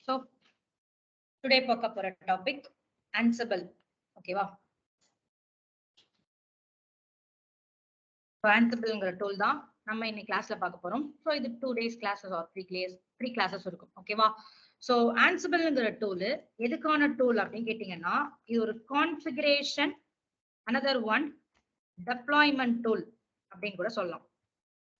So today பார்க்க போற topic Ansible. ஓகேவா? Ansibleங்கிற டூல் தான் நம்ம இன்னைக்கு கிளாஸ்ல பார்க்க போறோம். ஸோ இது 2 days கிளாஸஸ் ஆர் 3 கிளாஸஸ் இருக்கும். ஓகேவா? ஸோ Ansibleங்கிற டூல் எதுக்கான டூல் அப்படின்னு கேட்டீங்கன்னா, இது ஒரு configuration, another one deployment tool அப்படின்னு கூட சொல்லலாம்.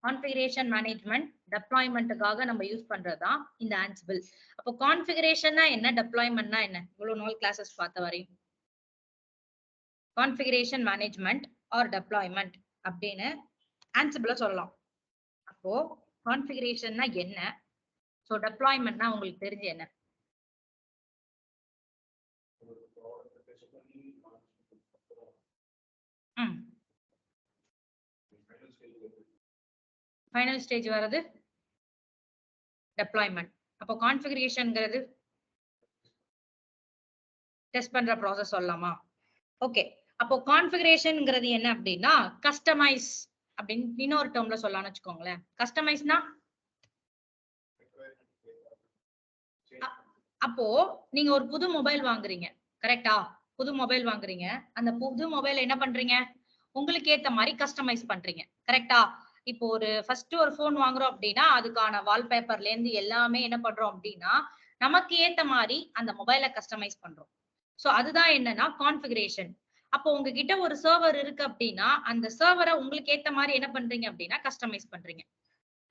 கான்ஃபிகரேஷன் மேனேஜ்மெண்ட் டெப்ளாய்மெண்ட்டுக்காக நம்ம யூஸ் பண்றதுதான் இந்த Ansible. அப்போ கான்ஃபிகரேஷன்னா என்ன, டெப்ளாய்மெண்ட்னா என்ன, இவ்வளவு நாள் கிளாஸஸ் பார்த்த வரையும் கான்ஃபிகரேஷன் மேனேஜ்மெண்ட் ஆர் டெப்ளாய்மெண்ட் அப்படின்னு Ansible சொல்லலாம். அப்போ கான்ஃபிகரேஷன்னா என்ன, சோ டெப்ளாய்மெண்ட்னா உங்களுக்கு தெரிஞ்சு என்ன? ஃபைனல் ஸ்டேஜ் வரது டெப்ளாய்மெண்ட். அப்போ கான்ஃபிகரேஷன்ங்கிறது டெஸ்ட் பண்ற ப்ராசஸ் சொல்லலாமா? ஓகே, அப்போ கான்ஃபிகரேஷன்ங்கிறது என்ன அப்படின்னா கஸ்டமைஸ் அப்படின்னு இன்னொரு டேர்ம்ல சொல்லலாம்னு வச்சுக்கோங்களேன். கஸ்டமைஸ்னா அப்போ நீங்க ஒரு புது மொபைல் வாங்குறீங்க, கரெக்டா? புது மொபைல் வாங்குறீங்க, அந்த புது மொபைல் என்ன பண்றீங்க, உங்களுக்கு ஏத்த மாதிரி கஸ்டமைஸ் பண்றீங்க, கரெக்டா? இப்போ ஒரு ஃபர்ஸ்ட் ஒரு போன் வாங்குறோம் அப்படின்னா அதுக்கான வால்பேப்பர்ல இருந்து எல்லாமே என்ன பண்றோம் அப்படின்னா நமக்கு ஏத்த மாதிரி அந்த மொபைலை கஸ்டமைஸ் பண்றோம். சோ அதுதான் என்னன்னா கான்ஃபிகரேஷன். அப்போ உங்ககிட்ட ஒரு சர்வர் இருக்கு அப்படின்னா அந்த சர்வரை உங்களுக்கு ஏத்த மாதிரி என்ன பண்றீங்க அப்படின்னா கஸ்டமைஸ் பண்றீங்க.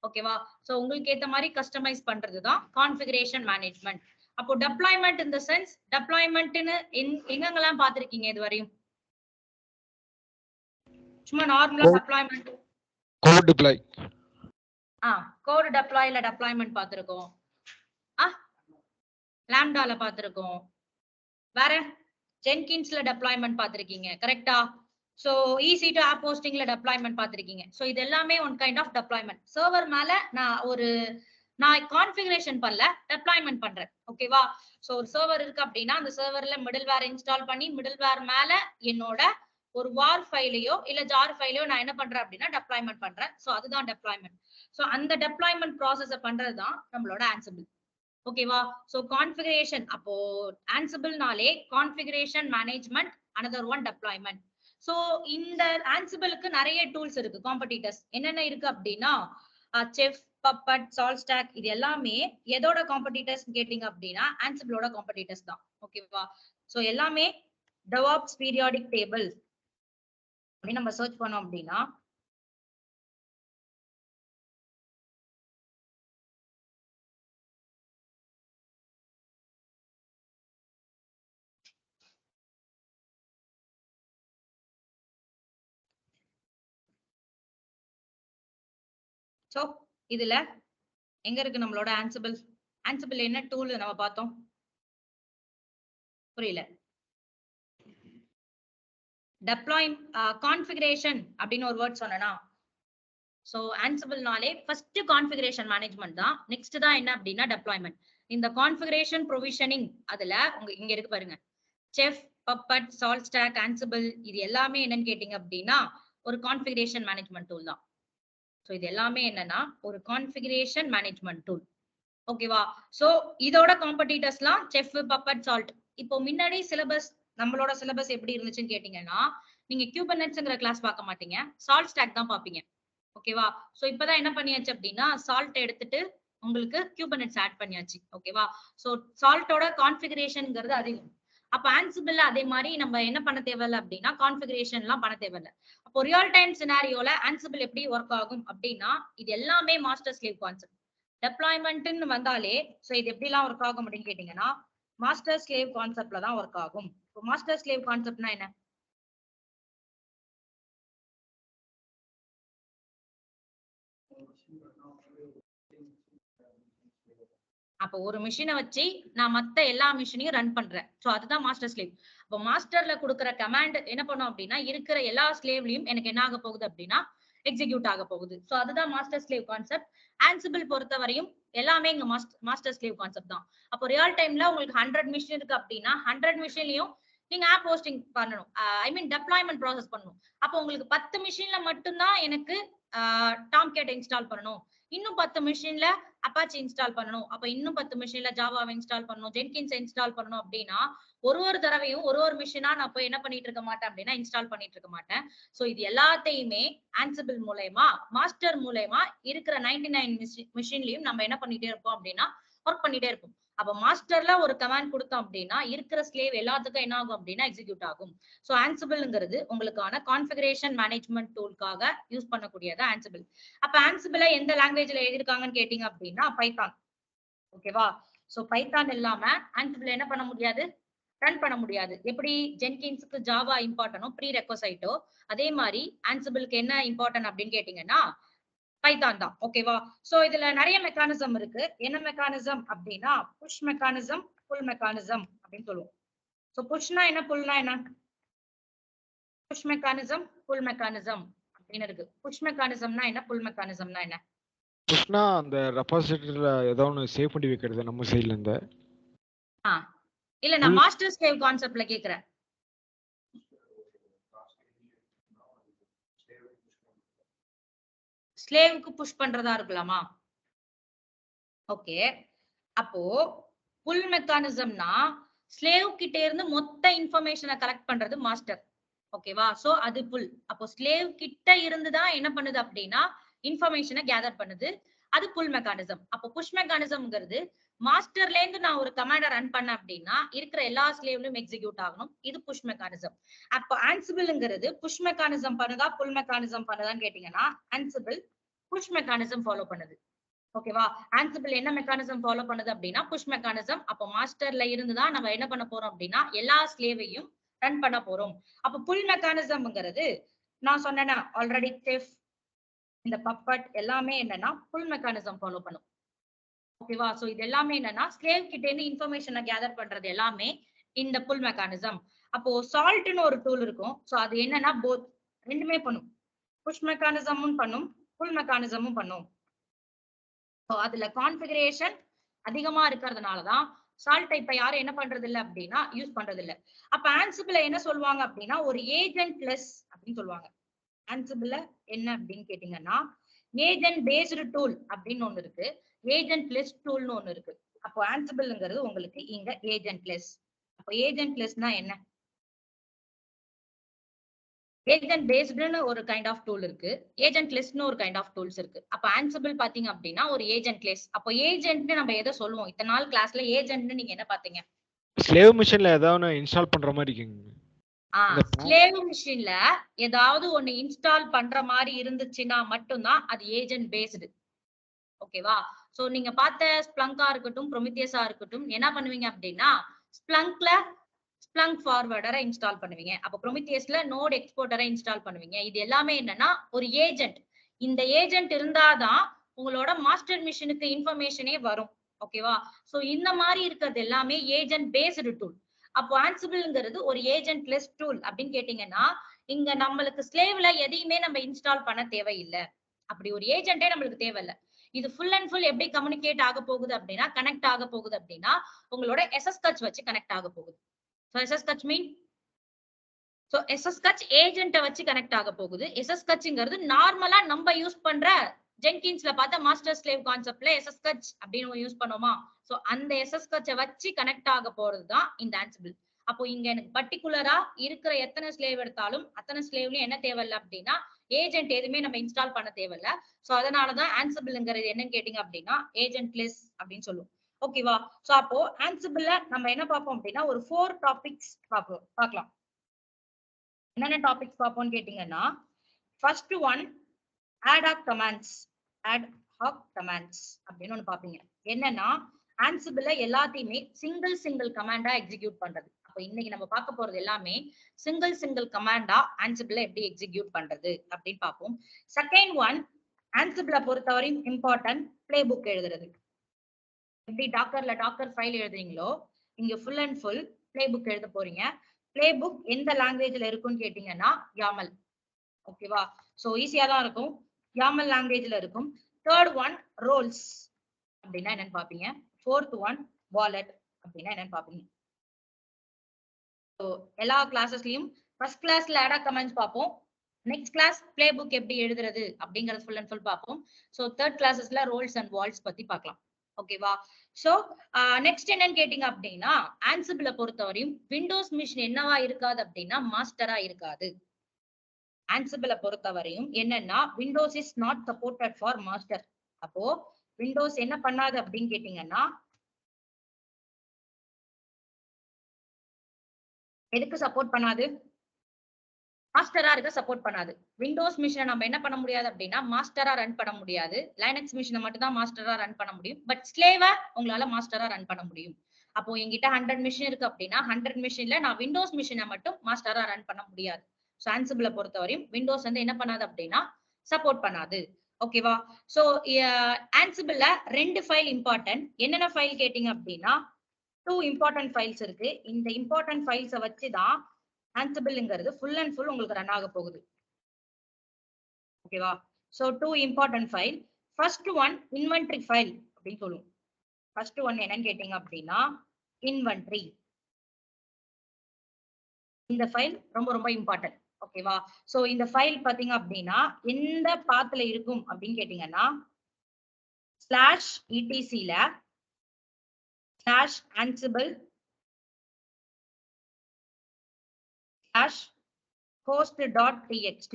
ஓகேவா? சோ உங்களுக்கு ஏத்த மாதிரி கஸ்டமைஸ் பண்றதுதான் கான்ஃபிகரேஷன் மேனேஜ்மெண்ட். அப்போ டெப்ளாய்மெண்ட் இன் தி சென்ஸ், டெப்ளாய்மெண்ட்னு எங்கெங்கெல்லாம் பாத்திருக்கீங்க இது வரையும்? சும்மா நார்மலா டெப்ளாய்மெண்ட், கோட் டிப்ளாய், கோட் டெப்ளாய்ல டெப்ளாய்மெண்ட் பாத்திருக்கோம், லாம்டால பாத்திருக்கோம், வேற ஜென்கின்ஸ்ல டெப்ளாய்மெண்ட் பாத்திருக்கீங்க, கரெக்டா? சோ EC2 ஆப் ஹோஸ்டிங்ல டெப்ளாய்மெண்ட் பாத்திருக்கீங்க. சோ இது எல்லாமே one kind of deployment. Server மேல நான் கான்ஃபிகரேஷன் பண்ணல, டெப்ளாய்மெண்ட் பண்றேன். ஓகேவா? சோ ஒரு சர்வர் இருக்கு அப்படின்னா அந்த சர்வர்ல மிடில்வேர் இன்ஸ்டால் பண்ணி மிடில்வேர் மேல என்னோட ஒரு வார் ஃபைலையோ இல்ல ஜார் ஃபைலையோ நான் என்ன பண்றேன் அப்படின்னா டெப்ளாய்மெண்ட் பண்றேன். சோ அதுதான் டெப்ளாய்மெண்ட். சோ அந்த டெப்ளாய்மெண்ட் ப்ராசஸ பண்றதுதான் நம்மளோட Ansible. ஓகேவா? சோ கான்ஃபிகரேஷன், அப்போ Ansibleனாலே configuration management, another one deployment. So இந்த Ansibleக்கு நிறைய டூல்ஸ் இருக்கு, காம்படிட்டர்ஸ் என்னென்ன இருக்கு அப்படின்னா செஃப், பப்பட், சால்ஸ்டாக், இது எல்லாமே எதோட காம்படிட்டர்ஸ் கேட்டீங்க அப்படின்னா Ansibleோட காம்படிட்டர்ஸ் தான். ஓகேவா? சோ எல்லாமே DevOps பீரியாடிக் டேபிள் அப்படின்னு நம்ம சர்ச் பண்ணோம் அப்படின்னா சோ இதுல எங்க இருக்கு நம்மளோட Ansible? Ansible என்ன டூல் நம்ம பார்த்தோம்? புரியல. கான்ஃபிகரேஷன் அப்படின்னு ஒரு வேர்ட் சொன்னா, சோ Ansibleனாலே ஃபர்ஸ்ட் கான்ஃபிகரேஷன் மேனேஜ்மெண்ட் தான், நெக்ஸ்ட் தான் என்ன அப்படின்னா டெப்ளாய்மெண்ட். இந்த கான்ஃபிகரேஷன் ப்ரொவிஷனிங் அதுல இங்க இருக்கு பாருங்க, செஃப், பப்பட், சால்ஸ்டாக், Ansible, இது எல்லாமே என்னன்னு கேட்டீங்க அப்படின்னா ஒரு கான்ஃபிகரேஷன் மேனேஜ்மெண்ட் டூல் தான். சோ இது எல்லாமே என்னன்னா ஒரு கான்ஃபிகரேஷன் மேனேஜ்மெண்ட் டூல். ஓகேவா? சோ இதோட காம்படிட்டர்ஸ்லாம் செஃப், பப்பட், சால்ட். இப்போ முன்னாடி சிலபஸ், நம்மளோட சிலபஸ் எப்படி இருந்துச்சுன்னு கேட்டீங்கன்னா நீங்க குபர்னெட்ஸ்ங்கிற கிளாஸ் பார்க்க மாட்டீங்க, சால்ட் ஸ்டாக் தான் பாப்பீங்க. ஓகேவா? சோ இப்பதான் என்ன பண்ணியாச்சு அப்படின்னா சால்ட் எடுத்துட்டு உங்களுக்கு குபர்னெட்ஸ் ஆட் பண்ணியாச்சு. ஓகேவா? சோ சால்ட்டோட கான்ஃபிகரேஷன்ங்கிறது அதிகம். அப்ப Ansible அதே மாதிரி நம்ம என்ன பண்ண தேவையில்லை அப்படின்னா கான்ஃபிகரேஷன் எல்லாம் பண்ண தேவையில்லை. அப்போ ரியல் டைம் சினாரியோல Ansible எப்படி ஒர்க் ஆகும் அப்படின்னா இது எல்லாமே மாஸ்டர் ஸ்லேவ் கான்செப்ட். டெப்ளாய்மெண்ட்னு வந்தாலே சோ இது எப்படி எல்லாம் ஒர்க் ஆகும் அப்படின்னு கேட்டீங்கன்னா மாஸ்டர் ஸ்லேவ் கான்செப்ட்ல தான் ஒர்க் ஆகும். மாஸ்டர் ஸ்லேவ் கான்செப்ட்னா என்ன? அப்ப ஒரு மிஷினை வச்சு நான் மத்த எல்லா மிஷினையும் ரன் பண்றேன். சோ அதுதான் மாஸ்டர் ஸ்லேவ். அப்ப மாஸ்டர்ல கொடுக்குற கமாண்ட் என்ன பண்ணும் அப்படின்னா இருக்கிற எல்லா ஸ்லேவ்லயும் எனக்கு என்ன ஆக போகுது அப்படின்னா எக்ஸிக்யூட் ஆக போகுது. சோ அதுதான் மாஸ்டர் ஸ்லேவ் கான்செப்ட். Ansible பொறுத்த வரையும் எல்லாமே இங்க மாஸ்டர் ஸ்லேவ் கான்செப்ட் தான். அப்போ ரியல் டைம்ல உங்களுக்கு 100 மிஷின் இருக்கு அப்படின்னா 100 மிஷின்லயும் நீங்க ஆப் ஹோஸ்டிங் பண்ணணும், ஐ மீன் டெப்ளாய்மெண்ட் ப்ராசஸ் பண்ணணும். அப்போ உங்களுக்கு 10 மிஷின்ல மட்டும்தான் எனக்கு டாம்கேட் இன்ஸ்டால் பண்ணணும், இன்னும் 10 மிஷின்ல அப்பாச்சி இன்ஸ்டால் பண்ணணும், அப்ப இன்னும் 10 மிஷின்ல ஜாவாவை இன்ஸ்டால் பண்ணணும், ஜென்கின்ஸ் இன்ஸ்டால் பண்ணணும் அப்படின்னா ஒரு தடவையும் ஒரு மிஷினா நான் போய் என்ன பண்ணிட்டு இருக்க மாட்டேன் அப்படின்னா இன்ஸ்டால் பண்ணிட்டு இருக்க மாட்டேன். சோ இது எல்லாத்தையுமே ஆன்சிபிள் மூலயமா மாஸ்டர் மூலயமா இருக்கிற 99 மிஷின்லயும் நம்ம என்ன பண்ணிட்டே இருப்போம் அப்படின்னா ஒர்க் பண்ணிட்டே இருப்போம். அப்ப மாஸ்டர்ல ஒரு கமாண்ட் கொடுத்தோம் அப்படின்னா இருக்கிற ஸ்லேவ் எல்லாத்துக்கும் என்ன ஆகும் அப்படின்னா எக்ஸிக்யூட் ஆகும். சோ ஆன்சிபிள்ங்கிறது உங்களுக்கான கான்ஃபிகரேஷன் மேனேஜ்மெண்ட் டூலுக்காக யூஸ் பண்ணக்கூடியது ஆன்சிபிள். அப்ப ஆன்சிபிள எந்த லாங்குவேஜ்ல எழுதிருக்காங்கன்னு கேட்டீங்க அப்படின்னா பைத்தான். ஓகேவா? சோ பைத்தான் இல்லாம ஆன்சிபிள் என்ன பண்ண முடியாது, ரன் பண்ண முடியாது. எப்படி ஜென்கின்ஸ்க்கு ஜாவா இம்பார்ட்டனோ ப்ரீ ரெக்வசைட்டோ அதே மாதிரி ஆன்சிபிளுக்கு என்ன இம்பார்ட்டன்ட் அப்படின்னு கேட்டீங்கன்னா பைத்தான் தான். ஓகேவா? சோ இதுல நிறைய மெக்கானிசம் இருக்கு. என்ன மெக்கானிசம் அப்படின்னா புஷ் மெக்கானிசம், புல் மெக்கானிசம் அப்படின்னு சொல்லுவோம். சோ புஷ்னா என்ன, புல்னா என்ன? புஷ் மெக்கானிசம், புல் மெக்கானிசம் அப்படின்னு இருக்கு. புஷ் மெக்கானிசம்னா என்ன, புல் மெக்கானிசம்னா என்ன? புஷ்னா அந்த ரெபாசிட்டரியில ஏதோ ஒன்று சேவ் பண்ணி வைக்கிறது நம்ம சைடுல இருந்து. இல்ல நான் மாஸ்டர் ஸ்லேவ் கான்செப்ட்ல கேக்குறேன். ஸ்லேவுக்கு புஷ் பண்றதா இருக்கலாமா? ஓகே. அப்போ புல் மெக்கானிசம்னா ஸ்லேவ் கிட்ட இருந்து மொத்த இன்ஃபர்மேஷனை கலெக்ட் பண்றது மாஸ்டர். ஓகேவா? சோ அது புல். அப்போ ஸ்லேவ் கிட்ட இருந்துதான் என்ன பண்ணுது அப்படின்னா இன்ஃபர்மேஷனை கேதர் பண்ணுது. அது புல் மெக்கானிசம். அப்போ புஷ் மெக்கானிசம்ங்கிறது மாஸ்டர்ல இருந்து நான் ஒரு கமாண்ட ரன் பண்ண அப்படின்னா இருக்கிற எல்லா ஸ்லேவ்லயும் எக்ஸிக்யூட் ஆகணும். இது புஷ் மெக்கானிசம். அப்போ ஆன்சிபிள்ங்கிறது புஷ் மெக்கானிசம் பண்ணுதா புல் மெக்கானிசம் பண்ணுதான்னு கேட்டீங்கன்னா ஆன்சிபிள் புஷ் மெக்கானிசம் ஃபாலோ பண்ணுது. ஓகேவா? ஆன்சிபிள் என்ன மெக்கானிசம் ஃபாலோ பண்ணுது அப்படின்னா புஷ் மெக்கானிசம். அப்போ மாஸ்டர்ல இருந்துதான் நம்ம என்ன பண்ண போறோம் அப்படின்னா எல்லா ஸ்லேவையும் ரன் பண்ண போறோம். அப்ப புல் மெக்கானிசம்ங்கிறது நான் சொன்னேன்னா ஆல்ரெடி செஃப், இந்த பப்பட் எல்லாமே என்னன்னா புல் மெக்கானிசம் ஃபாலோ பண்ணும். ஓகேவா? சோ இது எல்லாமே என்னன்னா ஸ்லேவ் கிட்ட இருந்து இன்ஃபர்மேஷனை கேதர் பண்றது எல்லாமே இந்த புல் மெக்கானிசம். அப்போ சால்ட்னு ஒரு டூல் இருக்கும். சோ அது என்னன்னா போத் ரெண்டுமே பண்ணும். புஷ் மெக்கானிசமும் பண்ணும், புல் மெக்கானிசமும் பண்ணும். சோ அதுல கான்ஃபிகரேஷன் அதிகமா இருக்கிறதுனாலதான் சால்ட் இப்ப யாரும் என்ன பண்றது இல்ல அப்படின்னா யூஸ் பண்றது இல்ல. அப்ப ஆன்சிபிள என்ன சொல்லுவாங்க அப்படின்னா ஒரு ஏஜென்ட் லெஸ் அப்படின்னு சொல்லுவாங்க. ஆன்சிபிள என்ன அப்படின்னு கேட்டீங்கன்னா ஏஜென்ட் பேஸ்டு டூல் அப்படின்னு ஒண்ணு இருக்கு, ஏஜென்ட் லெஸ் டூல்னு ஒண்ணு இருக்கு. அப்போ ஆன்சிபிள்ங்கிறது உங்களுக்கு இங்க ஏஜென்ட் லெஸ். அப்போ ஏஜென்ட் லெஸ்னா என்ன? ஏஜென்ட் பேஸ்டுன்னு ஒரு கைண்ட் ஆஃப் டூல் இருக்கு, ஏஜென்ட் லெஸ்னு ஒரு கைண்ட் ஆஃப் டூல்ஸ் இருக்கு. அப்ப ஆன்சிபிள் பாத்தீங்க அப்படின்னா ஒரு ஏஜென்ட் லெஸ். அப்போ ஏஜென்ட்னு நம்ம எதை சொல்லுவோம்? இத்தனை நாள் கிளாஸ்ல ஏஜென்ட்னு நீங்க என்ன பாத்தீங்க? ஸ்லேவ் மிஷின்ல ஏதாவது இன்ஸ்டால் பண்ற மாதிரி இருக்குங்க. ஸ்லேவ் மிஷின்ல ஏதாவது ஒண்ணு இன்ஸ்டால் பண்ற மாதிரி இருந்துச்சுன்னா மட்டும்தான் அது ஏஜென்ட் பேஸ்டு. ஓகேவா? சோ நீங்க பார்த்த ஸ்ப்ளங்கா இருக்கட்டும், ப்ரொமித்தியஸா இருக்கட்டும், என்ன பண்ணுவீங்க அப்படின்னா ஸ்ப்ளங்க்ல ஸ்ப்ளங்க் ஃபார்வர்டரை இன்ஸ்டால் பண்ணுவீங்க. அப்ப ப்ரொமித்தியஸ்ல நோட் எக்ஸ்போர்ட்டரை இன்ஸ்டால் பண்ணுவீங்க. இது எல்லாமே என்னன்னா ஒரு ஏஜென்ட். இந்த ஏஜென்ட் இருந்தாதான் உங்களோட மாஸ்டர் மிஷினுக்கு இன்ஃபர்மேஷனே வரும். ஓகேவா? சோ இந்த மாதிரி இருக்கிறது எல்லாமே ஏஜென்ட் பேஸ்டு டூல். அப்போ ஆன்சிபிள்ங்கிறது ஒரு ஏஜென்ட் லெஸ் டூல் அப்படின்னு கேட்டீங்கன்னா இங்க நம்மளுக்கு ஸ்லேவ்ல எதையுமே நம்ம இன்ஸ்டால் பண்ண தேவையில்லை. அப்படி ஒரு ஏஜென்ட்டே நம்மளுக்கு தேவையில்லை. இது ஃபுல் அண்ட் ஃபுல் எப்படி கம்யூனிகேட் ஆக போகுது அப்படின்னா கனெக்ட் ஆக போகுது அப்படின்னா உங்களோட எஸ்எஸ்கச் வச்சு கனெக்ட் ஆக போகுது. So SSCatch mean so SSCatch ஏஜென்ட்ட வச்சு கனெக்ட் ஆக போகுது. SSCatchங்கிறது நார்மலா நம்ம யூஸ் பண்ற ஜென்கின்ஸ்ல பார்த்த மாஸ்டர் ஸ்லேவ் கான்செப்ட்ல SSCatch அப்படின்னு யூஸ் பண்ணோமா? சோ அந்த SSCatch வச்சு கனெக்ட் ஆக போறதுதான் இந்த ஆன்சிபிள். அப்போ இங்க எனக்கு பர்டிகுலரா இருக்கிற எத்தனை ஸ்லேவ் எடுத்தாலும் அத்தனை ஸ்லேவ்லயும் என்ன தேவையில்லை அப்படின்னா ஏஜென்ட் எதுவுமே நம்ம இன்ஸ்டால் பண்ண தேவையில்லை. சோ அதனாலதான் ஆன்சிபிள்ங்கிறது என்னன்னு கேட்டீங்க அப்படின்னா ஏஜென்ட் லெஸ் அப்படின்னு சொல்லுவோம். ஓகேவா? சோ அப்போ ஆன்சிபிள்ல நம்ம என்ன பார்ப்போம் அப்படின்னா ஒரு 4 டாபிக்ஸ் பார்க்கலாம். என்னென்ன டாபிக்ஸ் பார்ப்போம்னு கேட்டீங்கன்னா first one ad hoc commands. Ad hoc commands அப்படின்னு ஒண்ணு பாப்பீங்க. என்னன்னா ஆன்சிபிள்ல எல்லாத்தையுமே சிங்கிள் கமாண்டா எக்ஸிக்யூட் பண்றது. அப்போ இன்னைக்கு நம்ம பார்க்க போறது எல்லாமே சிங்கிள் கமாண்டா ஆன்சிபிள்ல எப்படி எக்ஸிக்யூட் பண்றது அப்படின்னு பார்ப்போம். செகண்ட் ஒன் ஆன்சிபிள பொறுத்தவரையும் இம்பார்ட்டன்ட் பிளே புக் எழுதுறது. எப்படி டாக்கர் ஃபைல் எழுதுறீங்களோ இங்க full and full play book எழுத போறீங்க. பிளே புக் எந்த லாங்குவேஜ்ல இருக்கும்னு கேட்டீங்கன்னா YAML. ஓகேவா? சோ ஈஸியா தான் இருக்கும், YAML லாங்குவேஜ்ல இருக்கும். தேர்ட் ஒன் ரோல்ஸ் அப்படின்னா என்னன்னு பாப்பீங்க. ஃபோர்த் ஒன் வாலெட் அப்படின்னா என்னன்னு பாப்பீங்க. ஸோ எல்லா கிளாஸஸ்லயும் ஃபர்ஸ்ட் கிளாஸ்ல ஆட் கமெண்ட்ஸ் பார்ப்போம், நெக்ஸ்ட் கிளாஸ் பிளே புக் எப்படி எழுதுறது அப்படிங்கறது ஃபுல் அண்ட் ஃபுல் பார்ப்போம். ஸோ தேர்ட் கிளாஸஸ்ல ரோல்ஸ் அண்ட் வால்ஸ் பத்தி பார்க்கலாம். ஓகேவா? ஸோ நெக்ஸ்ட் என்னன்னு கேட்டீங்க அப்படின்னா, ஆன்சிபிளை பொறுத்தவரையும் விண்டோஸ் மிஷின் என்னவா இருக்காது அப்படின்னா மாஸ்டரா இருக்காது. ஆன்சிபிளை பொறுத்தவரையும் என்னன்னா Windows is not supported for master. அப்போ விண்டோஸ் என்ன பண்ணாது அப்படின்னு கேட்டீங்கன்னா, எதுக்கு சப்போர்ட் பண்ணாது? மாஸ்டரா இருக்க சப்போர்ட் பண்ணாது. விண்டோஸ் மிஷினை நம்ம என்ன பண்ண முடியாது அப்படின்னா மாஸ்டரா ரன் பண்ண முடியாது. லைனக்ஸ் மிஷினை மட்டும் தான் மாஸ்டரா ரன் பண்ண முடியும். பட் ஸ்லேவ உங்களால மாஸ்டரா ரன் பண்ண முடியும். அப்போ என்கிட்ட 100 மிஷின் இருக்கு அப்படின்னா 100 மிஷின்ல நான் விண்டோஸ் மிஷினை மட்டும் மாஸ்டரா ரன் பண்ண முடியாது. ஸோ ஆன்சிபிளை பொறுத்தவரையும் விண்டோஸ் வந்து என்ன பண்ணாது அப்படின்னா சப்போர்ட் பண்ணாது. ஓகேவா? ஸோ ஆன்சிபிள்ல 2 ஃபைல் இம்பார்ட்டன்ட். என்னென்ன ஃபைல் கேட்டீங்க அப்படின்னா 2 இம்பார்ட்டன்ட் ஃபைல்ஸ் இருக்கு. இந்த இம்பார்ட்டன்ட் ஃபைல்ஸை வச்சுதான் ஆன்சிபிள்ங்கிறது ஃபுல் அண்ட் ஃபுல் உங்களுக்கு ரன் ஆக போகுது. ஓகேவா? So 2 important file. First one inventory file அப்படின்னு சொல்லுவோம். ஃபர்ஸ்ட் ஒன் என்னன்னு கேட்டீங்க அப்படின்னா இன்வென்டரி. இந்த ஃபைல் ரொம்ப ரொம்ப இம்பார்ட்டன்ட். ஓகேவா? சோ இந்த ஃபைல் பாத்தீங்க அப்படின்னா எந்த பாத்துல இருக்கும் அப்படின்னு கேட்டீங்கன்னா /etc ல /ansible /host.txt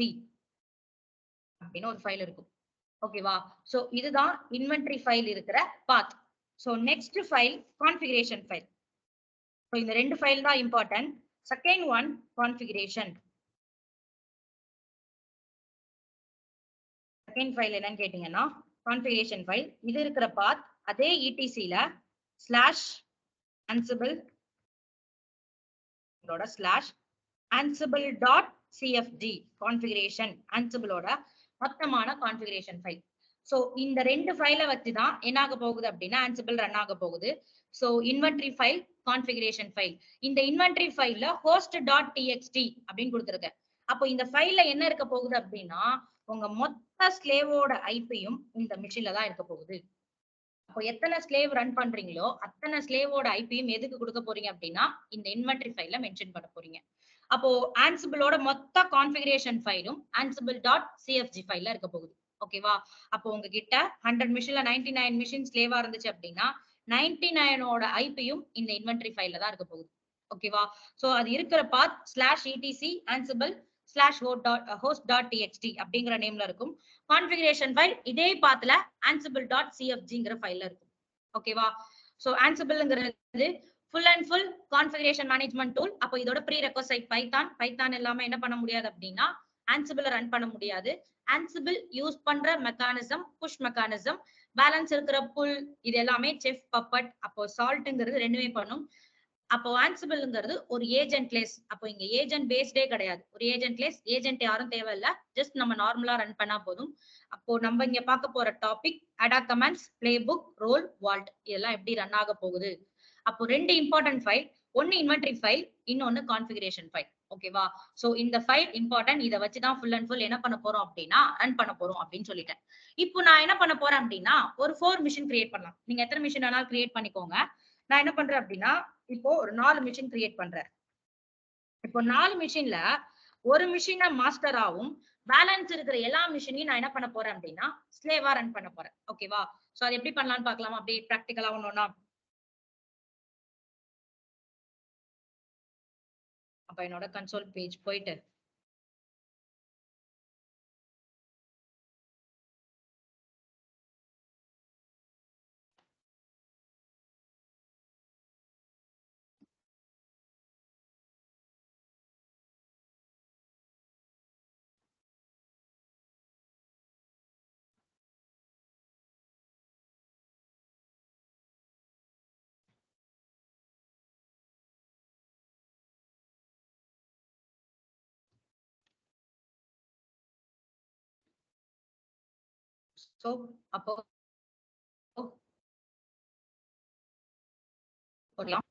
அப்படின்னு ஒரு ஃபைல் இருக்கும். ஓகேவா? சோ இதுதான் இன்வென்டரி ஃபைல் இருக்கிற path. So next file configuration file. So இந்த 2 ஃபைல் தான் important. Second one configuration. Second file என்னன்னு கேட்டீங்கன்னா கான்ஃபிகரேஷன் ஃபைல். இது இருக்கிற பாத் அதே etc ல /ansible /ansible.cfg கான்ஃபிகரேஷன் ஆன்சிபிளோட மொத்தமான கான்ஃபிகரேஷன் ஃபைல். சோ இந்த 2 ஃபைலை வச்சுதான் என்ன ஆக போகுது அப்படின்னா ஆன்சிபிள் ரன் ஆக போகுது. So inventory file, configuration file. இந்த இன்வென்டரி ஃபைல்ல host.txt அப்படின்னு கொடுத்துருக்கேன். அப்போ இந்த ஃபைல்ல என்ன இருக்க போகுது அப்படின்னா உங்க மொத்த ஸ்லேவோட ஐபியும் இந்த மிஷின்ல தான் இருக்க போகுது. அப்போ எத்தனை ஸ்லேவ் ரன் பண்றீங்களோ அத்தனை ஸ்லேவோட ஐபியும் எதுக்கு கொடுக்க போறீங்க அப்படின்னா இந்த இன்வென்டரி ஃபைல்ல மென்ஷன் பண்ண போறீங்க. அப்போ ஆன்சிபிளோட மொத்த கான்ஃபிகரேஷன் ஃபைலும் ansible.cfg ஃபைல்ல இருக்க போகுது. ஓகேவா? அப்போ உங்ககிட்ட 100 மிஷின்ல 99 மிஷின் ஸ்லேவா இருந்துச்சு அப்படின்னா 99ஓட ஐபியும் இந்த இன்வென்டரி ஃபைல்ல தான் இருக்க போகுது. ஓகேவா? சோ அது இருக்கிற பாத் /etc ansible /host.txt அப்படிங்கிற நேம்ல இருக்கும். கான்ஃபிகரேஷன் ஃபைல் இதே பாத்துல ansible.cfgங்கிற ஃபைல்ல இருக்கும். ஓகேவா? சோ ஆன்சிபிள்ங்கிறது full and full configuration management tool. அப்போ இதோட ப்ரீ ரெக்வசைட் பைத்தான் இல்லாம என்ன பண்ண முடியாது அப்படின்னா ஆன்சிபிள் ரன் பண்ண முடியாது. ஆன்சிபிள் யூஸ் பண்ற மெக்கானிசம் புஷ் மெக்கானிசம், பேலன்ஸ் இருக்கிற புல், இது எல்லாமே செஃப், பப்பட், அப்போ சால்ட்ங்கிறது ரெண்டுமே பண்ணும். அப்போ ஆன்சிபிள்ங்கிறது ஒரு ஏஜென்ட்லெஸ். அப்போ இங்க ஏஜென்ட் பேஸ்டே கிடையாது. ஒரு ஏஜென்ட்லெஸ், ஏஜென்ட் யாரும் தேவையில்ல. ஜஸ்ட் நம்ம நார்மலா ரன் பண்ணா போதும். அப்போ நம்ம இங்க பார்க்க போற டாபிக் அடா commands, playbook, role, vault இதெல்லாம் எப்படி ரன் ஆக போகுது. அப்போ 2 இம்பார்ட்டன்ட் ஃபைல், ஒன்னு இன்வென்டரி ஃபைல், இன்னொன்னு கான்ஃபிகரேஷன் ஃபைல். ஓகேவா? சோ இந்த ஃபைல் இம்பார்ட்டன்ட். இதை வச்சுதான் ஃபுல் அண்ட் ஃபுல் என்ன பண்ண போறோம் அப்படின்னா ரன் பண்ண போறோம் அப்படின்னு சொல்லிட்டேன். இப்போ நான் என்ன பண்ண போறேன் அப்படின்னா ஒரு 4 மிஷின் கிரியேட் பண்ணலாம். நீங்க எத்தனை மிஷின் வேணாலும் கிரியேட் பண்ணிக்கோங்க. நான் என்ன பண்றேன் அப்படின்னா இப்போ ஒரு 4 மிஷின் கிரியேட் பண்றேன். இப்போ 4 மிஷின்ல ஒரு மிஷினை மாஸ்டராவும் பேலன்ஸ் இருக்கிற எல்லா மிஷினையும் நான் என்ன பண்ண போறேன் அப்படின்னா ஸ்லேவா ரன் பண்ண போறேன். ஓகேவா? சோ அது எப்படி பண்ணலாம்னு பார்க்கலாம். அப்படியே பிராக்டிகலா ஒண்ணா. அப்ப என்னோட கன்சோல் பேஜ் போயிட்டு சோ அப்போ போடலாம்.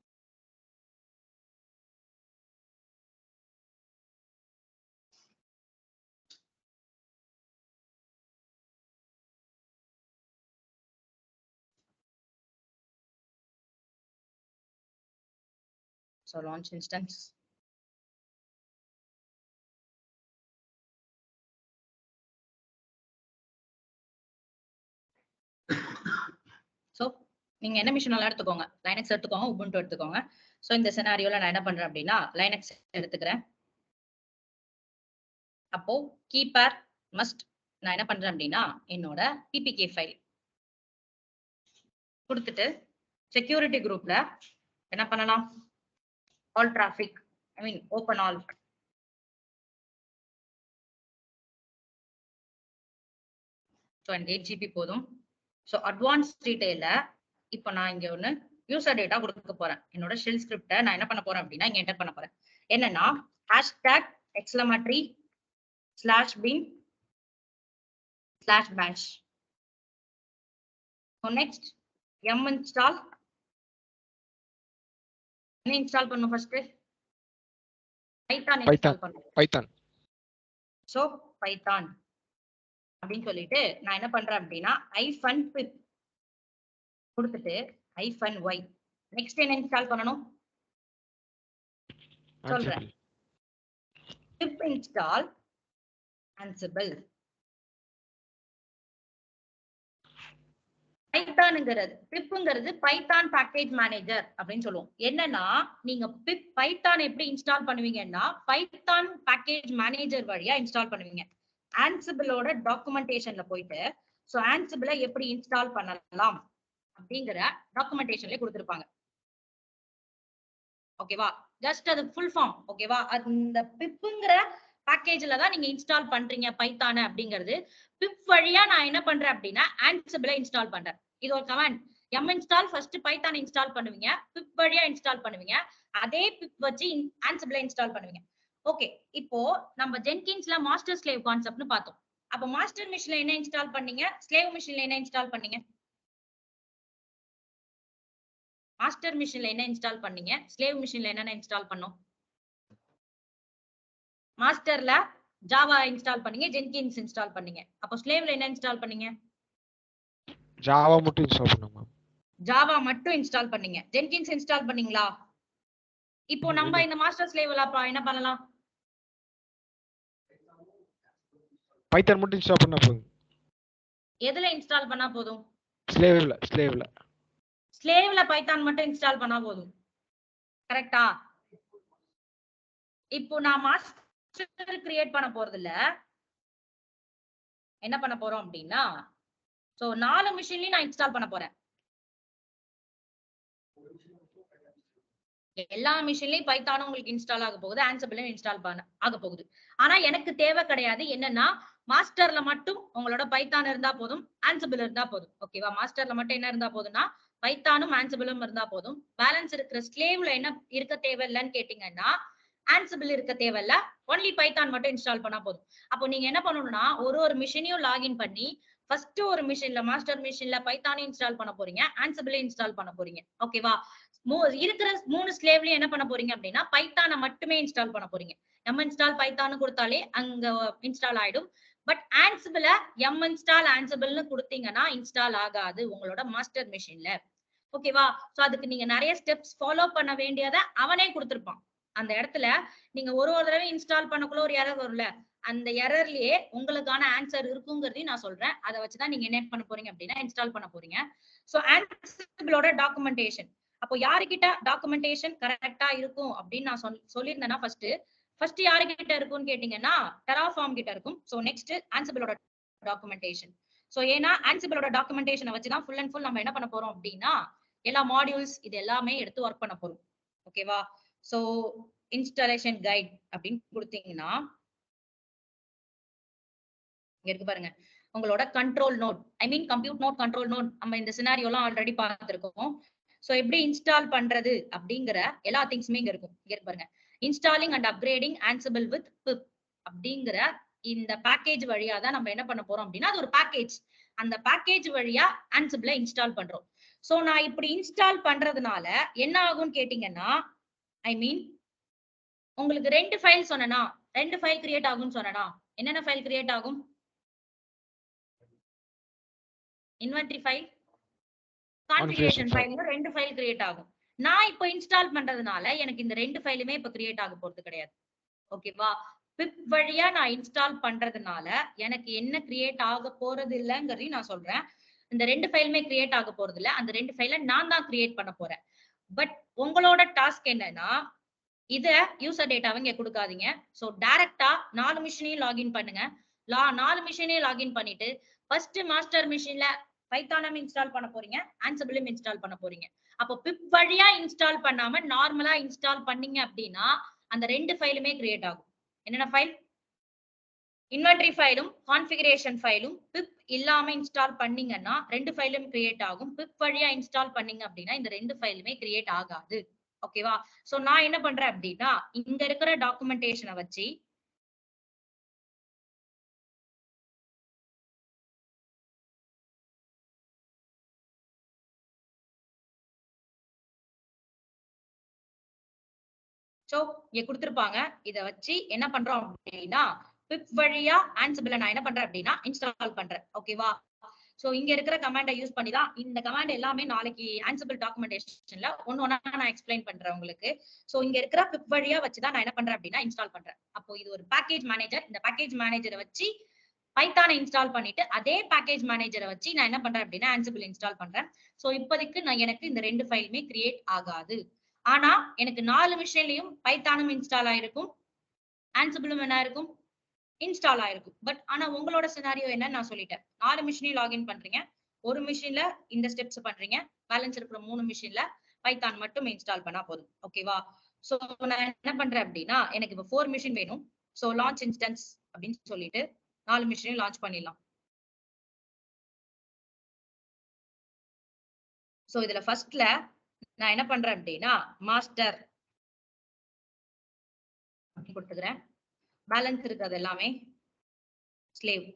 So launch instance. சோ நீங்க என்ன மிஷின் எல்லாம் எடுத்துக்கோங்க, லைனக்ஸ் எடுத்துக்கோங்க, உபுண்டு எடுத்துக்கோங்க. சோ இந்த சினாரியோல நான் என்ன பண்றேன் அப்படின்னா லைனக்ஸ் எடுத்துக்கிறேன். அப்போ கீப்பர் மஸ்ட் நான் என்ன பண்றேன் அப்படின்னா என்னோட பிபிகே ஃபைல் கொடுத்துட்டு செக்யூரிட்டி குரூப்ல என்ன பண்ணலாம், all traffic open all 28 GB போதும். ஸோ அட்வான்ஸ் டீடைல்ல இப்போ நான் இங்க ஒண்ணு யூசர் டேட்டா கொடுக்க போறேன். என்னோட ஷெல் ஸ்கிரிப்டை நான் என்ன பண்ண போறேன் அப்படின்னா இங்க என்டர் பண்ண போறேன். என்னன்னா #exclamatory/bin/bash. ஸோ நெக்ஸ்ட் install என்ன இன்ஸ்டால் பண்ணும் ஃபர்ஸ்ட் பைத்தான் இன்ஸ்டால் பண்ணும். பைத்தான். சோ பைத்தான் அப்படின்னு சொல்லிட்டு நான் என்ன பண்றேன் அப்படின்னா -pip கொடுத்துட்டு -y நெக்ஸ்ட் என்ன இன்ஸ்டால் பண்ணணும் சொல்றேன். pip install ansible. பைத்தான்ங்கிறது பிப்ங்கிறது பைத்தான் பேக்கேஜ் மேனேஜர் அப்படின்னு சொல்லுவோம். என்னன்னா நீங்க பைத்தான் எப்படி இன்ஸ்டால் பண்ணுவீங்கன்னா பைத்தான் பேக்கேஜ் மேனேஜர் வழியா இன்ஸ்டால் பண்ணுவீங்க. ஆன்சிபிளோட டாக்குமெண்டேஷன்ல போயிட்டு சோ ஆன்சிபிளை எப்படி இன்ஸ்டால் பண்ணலாம் அப்படிங்கிற டாக்குமெண்டேஷன்ல கொடுத்திருப்பாங்க. ஓகேவா, ஜஸ்ட் அது ஃபுல் ஃபார்ம். ஓகேவா, அந்த பிப்ங்கிற பேக்கேஜ்ல தான் நீங்க இன்ஸ்டால் பண்றீங்க பைத்தான அப்படிங்கிறது. பிப் வழியா நான் என்ன பண்றேன் அப்படின்னா ஆன்சிபிளை இன்ஸ்டால் பண்றேன். இது ஒரு command. Install first Python install பண்ணுவீங்க, பிப் வழியா இன்ஸ்டால் பண்ணுவீங்க, அதே பிப் வச்சு ஆன்சிபிளை இன்ஸ்டால் பண்ணுவீங்க. ஓகே, இப்போ நம்ம ஜென்கின்ஸ்ல மாஸ்டர் ஸ்லேவ் கான்செப்ட்னு பார்த்தோம். அப்ப மாஸ்டர் மிஷின்ல என்ன இன்ஸ்டால் பண்ணீங்க, ஸ்லேவ் மிஷின்ல என்ன இன்ஸ்டால் பண்ணீங்க? மாஸ்டர் மிஷின்ல என்ன இன்ஸ்டால் பண்ணீங்க, ஸ்லேவ் மிஷின்ல என்னென்ன இன்ஸ்டால் பண்ணோம்? மாஸ்டர்ல ஜாவா இன்ஸ்டால் பண்ணீங்க, ஜென்கின்ஸ் இன்ஸ்டால் பண்ணீங்க. அப்போ ஸ்லேவ்ல என்ன இன்ஸ்டால் பண்ணீங்க? ஜாவா மட்டும் இன்ஸ்டால் பண்ணுங்க. ஜாவா மட்டும் இன்ஸ்டால் பண்ணீங்க. ஜென்கின்ஸ் இன்ஸ்டால் பண்ணீங்களா? இப்போ நம்ம இந்த மாஸ்டர் ஸ்லேவ்ல என்ன பண்ணலாம்? பைத்தான் மட்டும் இன்ஸ்டால் பண்ணா போதும். எதுல இன்ஸ்டால் பண்ணா போதும்? ஸ்லேவ்ல பைத்தான் மட்டும் இன்ஸ்டால் பண்ணா போதும். கரெக்ட்டா? இப்போ நான் மாஸ்டர் கிரியேட் பண்ண போறது இல்ல, என்ன பண்ண போறோம் அப்படின்னா சோ 4 மிஷின்லயும் நான் இன்ஸ்டால் பண்ண போறேன். எல்லா மிஷின்லயும் பைத்தானும் உங்களுக்கு இன்ஸ்டால் ஆக போகுது, ஆன்சிபிளும் இன்ஸ்டால் ஆக போகுது. ஆனா எனக்கு தேவை கிடையாது. என்னன்னா மாஸ்டர்ல மட்டும் உங்களோட பைத்தான் இருந்தா போதும், ஆன்சிபிள் இருந்தா போதும். ஓகேவா, மாஸ்டர்ல மட்டும் என்ன இருந்தா போதும்னா பைத்தானும் ஆன்சிபிளும் இருந்தா போதும். பேலன்ஸ் இருக்கிற ஸ்லேவ்ல என்ன இருக்க தேவையில்லைன்னு கேட்டீங்கன்னா ஆன்சிபிள் இருக்க தேவையில்ல, ஒன்லி பைத்தான் மட்டும் இன்ஸ்டால் பண்ணா போதும். அப்போ நீங்க என்ன பண்ணணும்னா ஒரு மிஷினையும் லாகின் பண்ணி ஃபர்ஸ்ட் ஒரு மிஷின்ல மாஸ்டர் மிஷின்ல பைத்தானே இன்ஸ்டால் பண்ண போறீங்க, ஆன்சிபிளே இன்ஸ்டால் பண்ண போறீங்க. ஓகேவா, இருக்கிற 3 ஸ்லேவ்லயும் என்ன பண்ண போறீங்க அப்படின்னா பைத்தானை மட்டுமே இன்ஸ்டால் பண்ண போறீங்க. இன்ஸ்டால் பைத்தான்னு கொடுத்தாலே அங்க இன்ஸ்டால் ஆயிடும். பட் ஆன்சிபிள இன்ஸ்டால் ஆன்சிபிள்னு கொடுத்தீங்கன்னா இன்ஸ்டால் ஆகாது உங்களோட மாஸ்டர் மிஷின்ல. ஓகேவா, சோ அதுக்கு நீங்க நிறைய ஸ்டெப்ஸ் ஃபாலோ பண்ண வேண்டியதை அவனே கொடுத்திருப்பான். அந்த இடத்துல நீங்க ஒரு தடவை இன்ஸ்டால் பண்ணக்குள்ள ஒரு எரர் வரும்ல, அந்த எரர்லயே உங்களுக்கான ஆன்சர் இருக்குங்கிறதையும் நான் சொல்றேன். அதை வச்சுதான் நீங்க என்ன பண்ண போறீங்க அப்படின்னா இன்ஸ்டால் பண்ண போறீங்க. சோ ஆன்சிபிளோட டாக்குமெண்டேஷன், அப்போ யாருக்கிட்ட டாக்குமெண்டேஷன் கரெக்டா இருக்கும் அப்படின்னு நான் சொல்லியிருந்தேன்னா ஃபர்ஸ்ட் யாருக்கிட்ட இருக்கும்னு கேட்டீங்கன்னா டெராஃபார்ம் கிட்ட இருக்கும். சோ நெக்ஸ்ட் ஆன்சிபிளோட டாக்குமெண்டேஷன். சோ ஏன்னா ஆன்சிபிளோட டாக்குமெண்டேஷனை வச்சுதான் ஃபுல் அண்ட் ஃபுல் நம்ம என்ன பண்ண போறோம் அப்படின்னா எல்லா மாடியூல்ஸ் இது எல்லாமே எடுத்து ஒர்க் பண்ண போறோம். ஓகேவா, சோ இன்ஸ்டாலேஷன் கைட் அப்படின்னு கொடுத்தீங்கன்னா இங்க இருக்கு பாருங்க, உங்களோட control node, compute node, control node நம்ம இந்த சினாரியோலாம் ஆல்ரெடி பார்த்திருக்கோம். சோ எப்படி இன்ஸ்டால் பண்றது அப்படிங்கிற எல்லா திங்ஸுமே இங்க இருக்கும். இங்க இருக்கு பாருங்க, installing and upgrading Ansible with pip அப்படிங்கிற இந்த பேக்கேஜ் வழியா தான் நம்ம என்ன பண்ண போறோம் அப்படின்னா அது ஒரு பேக்கேஜ். அந்த பேக்கேஜ் வழியா ஆன்சிபிளை இன்ஸ்டால் பண்றோம். சோ நான் இப்படி இன்ஸ்டால் பண்றதுனால என்ன ஆகும்னு கேட்டீங்கன்னா உங்களுக்கு 2 ஃபைல் சொன்னனா, 2 ஃபைல் கிரியேட் ஆகும்னு சொன்னனா, என்னென்ன ஃபைல் கிரியேட் ஆகும்? Inventory file, configuration file, 2 file create ஆகும். நான் இப்போ இன்ஸ்டால் பண்றதுனால எனக்கு இந்த 2 ஃபைலுமே இப்ப கிரியேட் ஆக போறது கிடையாது. ஓகேவா, பிப் வழியா நான் இன்ஸ்டால் பண்றதுனால எனக்கு என்ன கிரியேட் ஆக போறது இல்லைங்கிறதையும் நான் சொல்றேன். இந்த 2 ஃபைலுமே கிரியேட் ஆக போறது இல்ல. அந்த 2 ஃபைல நான் தான் கிரியேட் பண்ண போறேன். பட் உங்களோட டாஸ்க் என்னன்னா, இத யூசர் டேட்டாவ இங்க குடுக்காதீங்க. சோ டைரக்ட்டா 4 மிஷினையும் லாகின் பண்ணுங்க. 4 மிஷினையும் லாகின் பண்ணிட்டு, ஃபர்ஸ்ட் மாஸ்டர் மிஷின்ல பைத்தானும் இன்ஸ்டால் பண்ண போறீங்க. ஆன்சிபிளும் இன்ஸ்டால் பண்ண போறீங்க. அப்போ பிப் வழியா இன்ஸ்டால் பண்ணாம நார்மலா இன்ஸ்டால் பண்ணீங்க அப்படின்னா, அந்த 2 ஃபைலுமே கிரியேட் ஆகும். என்னென்ன ஃபைல்? இன்வென்டரி ஃபைலும் கான்ஃபிகரேஷன் ஃபைலும் பிப் இல்லாம இன்ஸ்டால் பண்ணீங்கன்னா 2 ஃபைலும் கிரியேட் ஆகும். பிப் வழியா இன்ஸ்டால் பண்ணீங்க அப்படின்னா இந்த 2 ஃபைலுமே கிரியேட் ஆகாது. ஓகேவா? சோ நான் என்ன பண்றேன் அப்படின்னா, இங்க இருக்கிற டாக்குமெண்டேஷனை வச்சு சோ இங்க கொடுத்திருப்பாங்க. இத வச்சு என்ன பண்றோம் அப்படின்னா, பிப் வழியா ஆன்சிபிள நான் என்ன பண்றேன் அப்படின்னா இன்ஸ்டால் பண்றேன். ஓகேவா? சோ இங்க இருக்கிற கமாண்ட யூஸ் பண்ணி தான் இந்த கமாண்ட் எல்லாமே நாளைக்கு ஆன்சிபிள் டாக்குமெண்டேஷன்ல ஒண்ணா நான் எக்ஸ்பிளைன் பண்றேன் உங்களுக்கு. சோ இங்க இருக்கிற பிப் வழியா வச்சு தான் நான் என்ன பண்றேன் அப்படின்னா இன்ஸ்டால் பண்றேன். அப்போ இது ஒரு பேக்கேஜ் மேனேஜர். இந்த பேக்கேஜ் மேனேஜரை வச்சு பைத்தானை இன்ஸ்டால் பண்ணிட்டு அதே பேக்கேஜ் மேனேஜரை வச்சு நான் என்ன பண்றேன் அப்படின்னா ஆன்சிபிள் இன்ஸ்டால் பண்றேன். சோ இப்போதைக்கு எனக்கு இந்த 2 ஃபைலுமே கிரியேட் ஆகாது. ஆனா எனக்கு 4 மிஷின்லயும் பைத்தானும் இன்ஸ்டால் ஆயிருக்கும், ஆன்சிபிளும் என்ன இருக்கும், இன்ஸ்டால் ஆயிருக்கும். பட் ஆனா உங்களோட சினாரியோ என்னன்னு நான் சொல்லிட்டேன். 4 மிஷினையும் லாகின் பண்றீங்க. ஒரு மிஷின்ல இந்த ஸ்டெப்ஸ் பண்றீங்க. பேலன்ஸ் இருக்கிற 3 மிஷின்ல பைத்தான் மட்டும் இன்ஸ்டால் பண்ணா போதும். ஓகேவா? சோ நான் என்ன பண்றேன் அப்படின்னா, எனக்கு இப்ப 4 மிஷின் வேணும். சோ லான்ச் இன்ஸ்டன்ஸ் அப்படின்னு சொல்லிட்டு 4 மிஷினையும் லான்ச் பண்ணிடலாம். சோ இதுல ஃபர்ஸ்ட்ல நான் என்ன பண்றேன் அப்படின்னா மாஸ்டர் கொடுத்துக்கிறேன். பேலன்ஸ் இருக்கிறது எல்லாமே ஸ்லேவ்.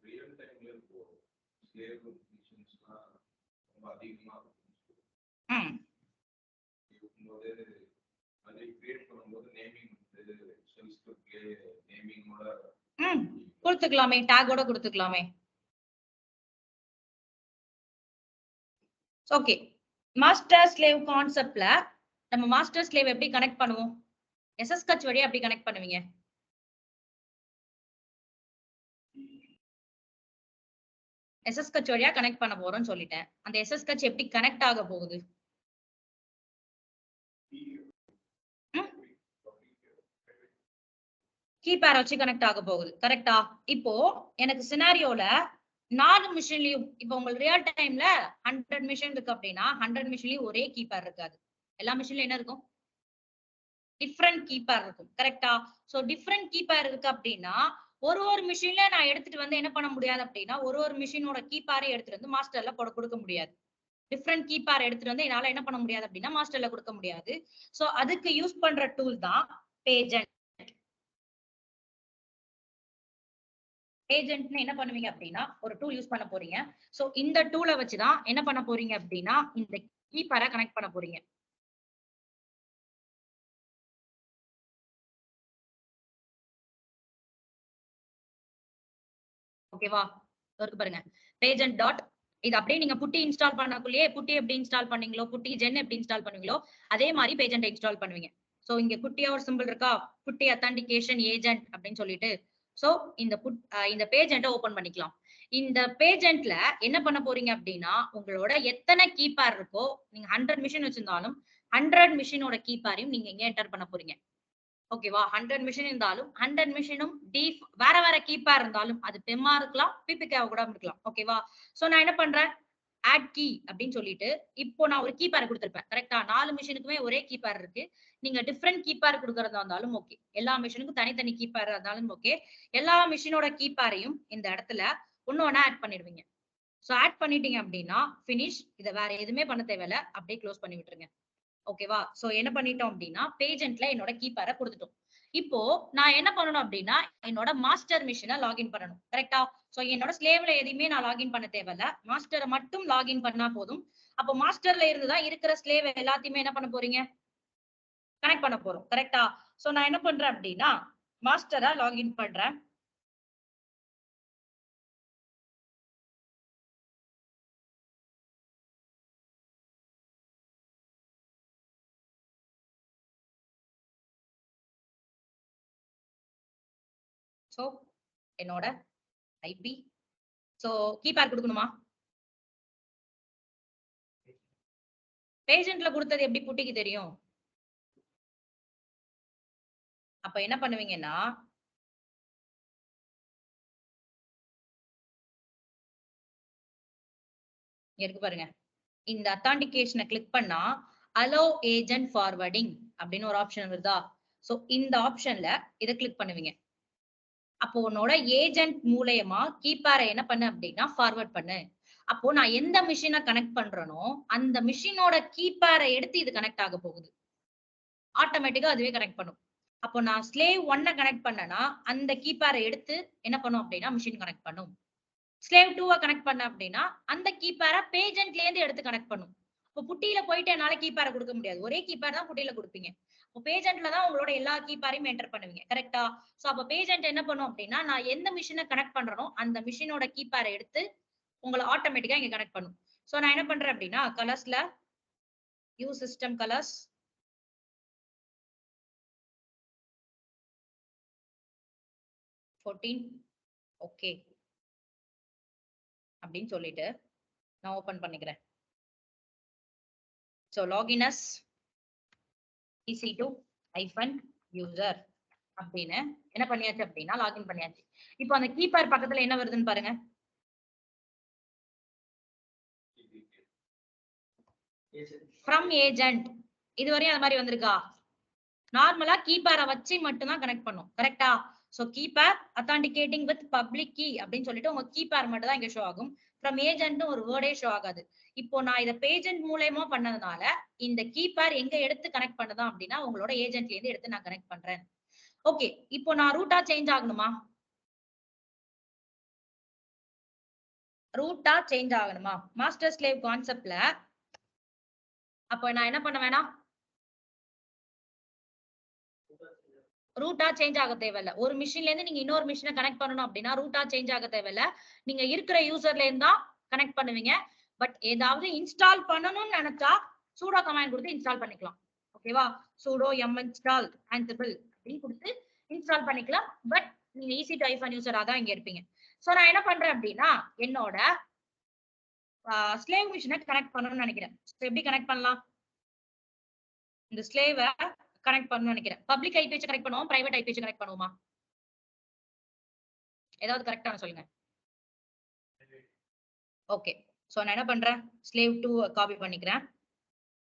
ரியல் டைம்ல இப்போ ஸ்லேவ் மிஷின்ஸ்லாம் ரொம்ப அதிகமா இருக்கும்போது அதை கிரியேட் பண்ணும்போது நேமிங் வந்து ஷெல் ஸ்கிரிப்ட்லயே நேமிங்கோட கொடுத்துக்கலாமே, டேகோட கொடுத்துக்கலாமே. ஓகே, மாஸ்டர் ஸ்லேவ் கான்செப்ட்ல நம்ம மாஸ்டர் ஸ்லேவ் எப்படி கனெக்ட் பண்ணுவோம்? SSH வழியா எப்படி கனெக்ட் பண்ணுவீங்க? SSH வழியா கனெக்ட் பண்ண போறோம்னு சொல்லிட்டேன். அந்த SSH எப்படி கனெக்ட் ஆக போகுது? கீபேர் வச்சு கனெக்ட் ஆக போகுது. கரெக்டா? இப்போ எனக்கு சினாரியோல 4 மிஷின்லயும் இப்போ உங்களுக்கு ரியல் டைம்ல 100 மிஷின் இருக்கு அப்படின்னா 100 மிஷின்லயும் ஒரே கீபேர் இருக்காது. எல்லா மிஷின்லயும் என்ன இருக்கும்? டிஃப்ரெண்ட் கீபேர் இருக்கும். கரெக்டா? சோ டிஃப்ரெண்ட் கீபேர் இருக்கு அப்படின்னா ஒரு மிஷின்ல நான் எடுத்துட்டு வந்து என்ன பண்ண முடியாது அப்படின்னா ஒரு மிஷினோட கீபேரை எடுத்துட்டு வந்து மாஸ்டர்ல கொடுக்க முடியாது. டிஃப்ரெண்ட் கீபேர் எடுத்துட்டு வந்து என்னால என்ன பண்ண முடியாது அப்படின்னா மாஸ்டர்ல கொடுக்க முடியாது. சோ அதுக்கு யூஸ் பண்ற டூல் தான் பேஜென்ட். பேஜென்ட்னு என்ன பண்ணுவீங்க அப்படின்னா ஒரு டூல் யூஸ் பண்ண போறீங்க. சோ இந்த டூலை வச்சுதான் என்ன பண்ண போறீங்க அப்படின்னா இந்த கீபேரை கனெக்ட் பண்ண போறீங்க. ஓகேவா? இருக்கு பாருங்க, பேஜென்ட் டாட். இது அப்படியே நீங்க புட்டி இன்ஸ்டால் பண்ணக்குள்ளேயே புட்டி எப்படி இன்ஸ்டால் பண்ணீங்களோ, புட்டி ஜென் எப்படி இன்ஸ்டால் பண்ணுவீங்களோ அதே மாதிரி பேஜென்ட் இன்ஸ்டால் பண்ணுவீங்க. சோ இங்க குட்டியா ஒரு சிம்பிள் இருக்கா, புட்டி அத்தன்டிகேஷன் ஏஜென்ட் அப்படின்னு சொல்லிட்டு. சோ இந்த பேஜென்ட்டை ஓபன் பண்ணிக்கலாம். இந்த பேஜென்ட்ல என்ன பண்ண போறீங்க அப்படின்னா உங்களோட எத்தனை கீபேர் இருக்கோ, நீங்க 100 மிஷின் வச்சிருந்தாலும் 100 மிஷினோட கீபேரையும் நீங்க இங்க என்டர் பண்ண போறீங்க. ஓகேவா? 100 மிஷின் இருந்தாலும் 100 மிஷினும் வேற வேற கீபேர் இருந்தாலும் அது பெம்மா இருக்கலாம், பிபிகேவா கூட இருக்கலாம். ஓகேவா? சோ நான் என்ன பண்றேன், ஆட் கீ அப்படின்னு சொல்லிட்டு இப்போ நான் ஒரு கீபேர் கொடுத்திருப்பேன். கரெக்டா? 4 மிஷினுக்குமே ஒரே கீபேர் இருக்கு. நீங்க டிஃப்ரெண்ட் கீபேர் கொடுக்கறதா இருந்தாலும் ஓகே, எல்லா மிஷினுக்கும் தனித்தனி கீபேர் இருந்தாலும் ஓகே, எல்லா மிஷினோட கீபேரையும் இந்த இடத்துல ஒண்ணு ஆட் பண்ணிடுவீங்க. சோ ஆட் பண்ணிட்டீங்க அப்படின்னா பினிஷ். இதை வேற எதுவுமே பண்ண தேவையில்ல, அப்படியே க்ளோஸ் பண்ணி விட்டுருங்க. ஓகேவா? சோ என்ன பண்ணிட்டோம் அப்படின்னா பேஜென்ட்ல என்னோட கீபேரை கொடுத்துட்டோம். இப்போ நான் என்ன பண்ணணும் அப்படின்னா என்னோட மாஸ்டர் மிஷினை லாகின் பண்ணணும். கரெக்டா? சோ என்னோட ஸ்லேவ்ல எதையுமே நான் லாகின் பண்ண தேவையில்ல, மாஸ்டரை மட்டும் லாகின் பண்ணா போதும். அப்போ மாஸ்டர்ல இருந்துதான் இருக்கிற ஸ்லேவ் எல்லாத்தையுமே என்ன பண்ண போறீங்க, கனெக்ட் பண்ண போறோம். கரெக்டா? சோ நான் என்ன பண்றேன் அப்படின்னா மாஸ்டரை லாகின் பண்றேன். சோ என்னோட ஐபி. சோ கீபேர் கொடுக்கணுமா? பேஜென்ட்ல கொடுத்தது எப்படி புட்டிக்கு தெரியும்? அப்ப என்ன பண்ணுவீங்கன்னா இருக்கு பாருங்க, இந்த அத்தான்டிகேஷனை கிளிக் பண்ணா அலோ ஏஜென்ட் ஃபார்வர்டிங் அப்படின்னு ஒரு ஆப்ஷன் வருதா? சோ இந்த ஆப்ஷன்ல இதை கிளிக் பண்ணுவீங்க. அப்போ உன்னோட ஏஜென்ட் மூலயமா கீபேரை என்ன பண்ணு அப்படின்னா ஃபார்வர்ட் பண்ணு. அப்போ நான் எந்த மிஷினை கனெக்ட் பண்றேனோ அந்த மிஷினோட கீபேரை எடுத்து இது கனெக்ட் ஆக போகுது. ஆட்டோமேட்டிக்கா அதுவே கனெக்ட் பண்ணும். அப்போ நான் ஸ்லேவ் 1 கனெக்ட் பண்ணனா அந்த கீபேரை எடுத்து என்ன பண்ணும் அப்படின்னா மிஷின் கனெக்ட் பண்ணும். ஸ்லேவ் 2 கனெக்ட் பண்ண அப்படின்னா அந்த கீபேரை பேஜென்ட்ல இருந்து எடுத்து கனெக்ட் பண்ணும். இப்போ புட்டியில போயிட்டு என்னால கீபேரை கொடுக்க முடியாது. ஒரே கீபேர் தான் புட்டியில கொடுப்பீங்க. இப்போ பேஜென்ட்ல தான் உங்களோட எல்லா கீபேரையும் என்டர் பண்ணுவீங்க. கரெக்டா? சோ அப்ப பேஜென்ட் என்ன பண்ணும் அப்படின்னா நான் எந்த மிஷினை கனெக்ட் பண்றேனோ அந்த மிஷினோட கீபேரை எடுத்து உங்களை ஆட்டோமேட்டிக்கா இங்க கனெக்ட் பண்ணும். சோ நான் என்ன பண்றேன் அப்படின்னா கலர்ஸ்ல யூஸ் சிஸ்டம் கலர்ஸ் ஓகே அப்படின்னு சொல்லிட்டு நான் ஓபன் பண்ணிக்கிறேன். சோ லாகின் அஸ் EC2-user அப்படின்னு என்ன பண்ணியாச்சு அப்படின்னா லாகின் பண்ணியாச்சு. இப்போ அந்த கீபேர் பக்கத்துல என்ன வருதுன்னு பாருங்க. ஃப்ரம் ஏஜென்ட் இதுவரையும் அது மாதிரி வந்திருக்கா? நார்மலா கீபேரை வச்சு மட்டும் தான் கனெக்ட் பண்ணும். கரெக்டா? சோ கீபேர் அத்தான்டிகேட்டிங் வித் பப்ளிக் கீ அப்படின்னு சொல்லிட்டு உங்க கீபேர் மட்டும் தான் இங்க ஷோ ஆகும். ஃப்ரம் ஏஜென்ட் ஒரு வேர்டே ஷோ ஆகாது. இப்போ நான் இதை பேஜென்ட் மூலயமா பண்ணதுனால இந்த கீபேர் எங்க எடுத்து கனெக்ட் பண்ணதான் அப்படின்னா உங்களோட ஏஜென்ட்ல இருந்து எடுத்து நான் கனெக்ட் பண்றேன். ஓகே, இப்போ நான் ரூட்டா சேஞ்ச் ஆகணுமா? ரூட்டா சேஞ்ச் ஆகணுமா? மாஸ்டர் ஸ்லேவ் கான்செப்ட்ல அப்போ நான் என்ன பண்ண வேணாம், ரூட்டா சேஞ்ச் ஆக தேவையில்ல. ஒரு மிஷின்ல இருந்து நீங்க இன்னொரு மிஷினை கனெக்ட் பண்ணணும் அப்படின்னா ரூட்டா சேஞ்ச் ஆக தேவையில்ல. நீங்க இருக்கிற யூசர்ல இருந்தா கனெக்ட் பண்ணுவீங்க. பட் ஏதாவது இன்ஸ்டால் பண்ணணும்னு நினைச்சா சூடோ கமாண்ட் கொடுத்து இன்ஸ்டால் பண்ணிக்கலாம். ஓகேவா? சூடோ install ansible அப்படின்னு கொடுத்து இன்ஸ்டால் பண்ணிக்கலாம். பட் நீங்க EC2-user தான் இங்க இருப்பீங்க. சோ நான் என்ன பண்றேன் அப்படின்னா என்னோட ஸ்லேவ் மிஷினை கனெக்ட் பண்ணணும்னு நினைக்கிறேன். எப்படி கனெக்ட் பண்ணலாம்? இந்த ஸ்லேவை கனெக்ட் பண்ணணும்னு நினைக்கிறேன். பப்ளிக் ஐபி வச்சு கனெக்ட் பண்ணுவோம், பிரைவேட் ஐபி வச்சு கனெக்ட் பண்ணுவோமா? ஏதாவது கரெக்டான சொல்லுங்க. ஓகே, சோ நான் என்ன பண்றேன் ஸ்லேவ் 2 காப்பி பண்ணிக்கிறேன்.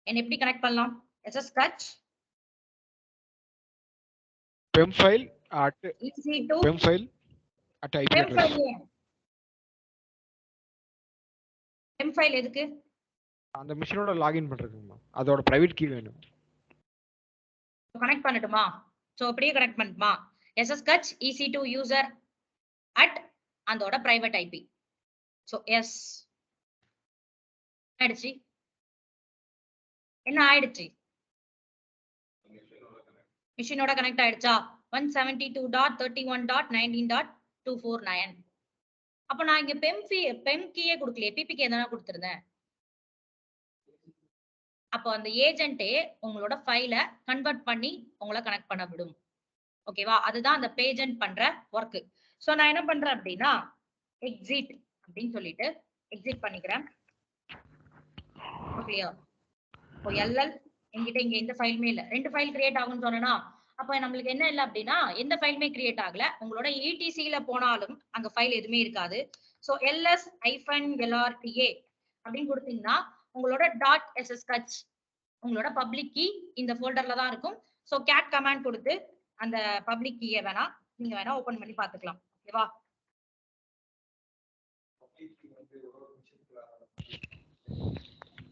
என்ன எப்படி கனெக்ட் பண்ணலாம்? SSCatch pemfile at EC2 pemfile at IP address. pemfile எதுக்கு? அந்த மிஷினோட லாகின் பண்றதுக்குமா? அதோட பிரைவேட் கீ வேணும். கனெக்ட் பண்ணட்டுமா? சோ அப்படியே கனெக்ட் பண்ணட்டுமா? SSCatch EC2-user at அதோட பிரைவேட் ஐபி. சோ எஸ் ஆயிடுச்சு. என்ன ஆயிடுச்சு? மிஷினோட கனெக்ட் ஆயிடுச்சா? 172.31.19.249. அப்ப நான் இங்க பெம் கீயே கொடுக்கலையே, பிபிகே தானே கொடுத்திருந்தேன். அப்போ அந்த ஏஜென்ட்டே உங்களோட ஃபைலை கன்வெர்ட் பண்ணி உங்களை கனெக்ட் பண்ண விடும். ஓகேவா? அதுதான் அந்த பேஜென்ட் பண்ற ஒர்க். சோ நான் என்ன பண்றேன் அப்படின்னா எக்ஸிட் அப்படின்னு சொல்லிட்டு எக்ஸிட் பண்ணிக்கிறேன். ஓகேயா? இப்போ எல்எல் என்கிட்ட இங்க எந்த ஃபைலுமே இல்ல. 2 ஃபைல் கிரியேட் ஆகும்னு சொன்னா அப்ப நம்மளுக்கு என்ன இல்ல அப்படின்னா எந்த ஃபைலுமே கிரியேட் ஆகல. உங்களோட ETC-ல போனாலும் அங்க ஃபைல் எதுவுமே இருக்காது. சோ ls-lrta அப்படின்னு கொடுத்தீங்கன்னா உங்களோட .ssketch உங்களோட பப்ளிக் கீ இந்த ஃபோல்டர்ல தான் இருக்கும். சோ cat கமாண்ட் கொடுத்து அந்த பப்ளிக் கீயை வேணா நீங்க வேணா ஓபன் பண்ணி பாத்துக்கலாம். ஓகேவா?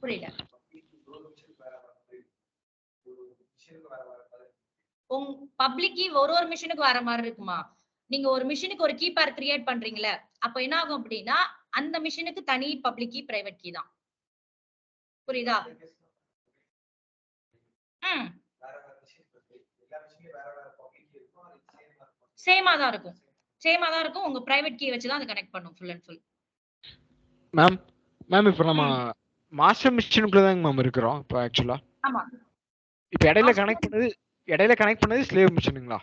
புரியல. உங்க பப்ளிக் கீ ஒரு மிஷினுக்கு வர மாதிரி இருக்குமா? நீங்க ஒரு மிஷினுக்கு ஒரு கீபேர் கிரியேட் பண்றீங்களே, அப்ப என்ன ஆகும் அப்படின்னா அந்த மிஷினுக்கு தனி பப்ளிக் கீ பிரைவேட் கீ தான். புரியுதா? சேமா தான் இருக்கும். சேமா தான் இருக்கும். உங்க பிரைவேட் கீ வச்சு தான் அது கனெக்ட் பண்ணும் ஃபுல் அண்ட் ஃபுல். மேம் இப்போ நம்ம மாஸ்டர் மிஷினுக்குள்ள தான் மேம் இருக்கிறோம் இப்போ ஆக்சுவலா. ஆமா. இப்போ இடையில கனெக்ட் பண்ணது ஸ்லேவ் மிஷினுங்களா?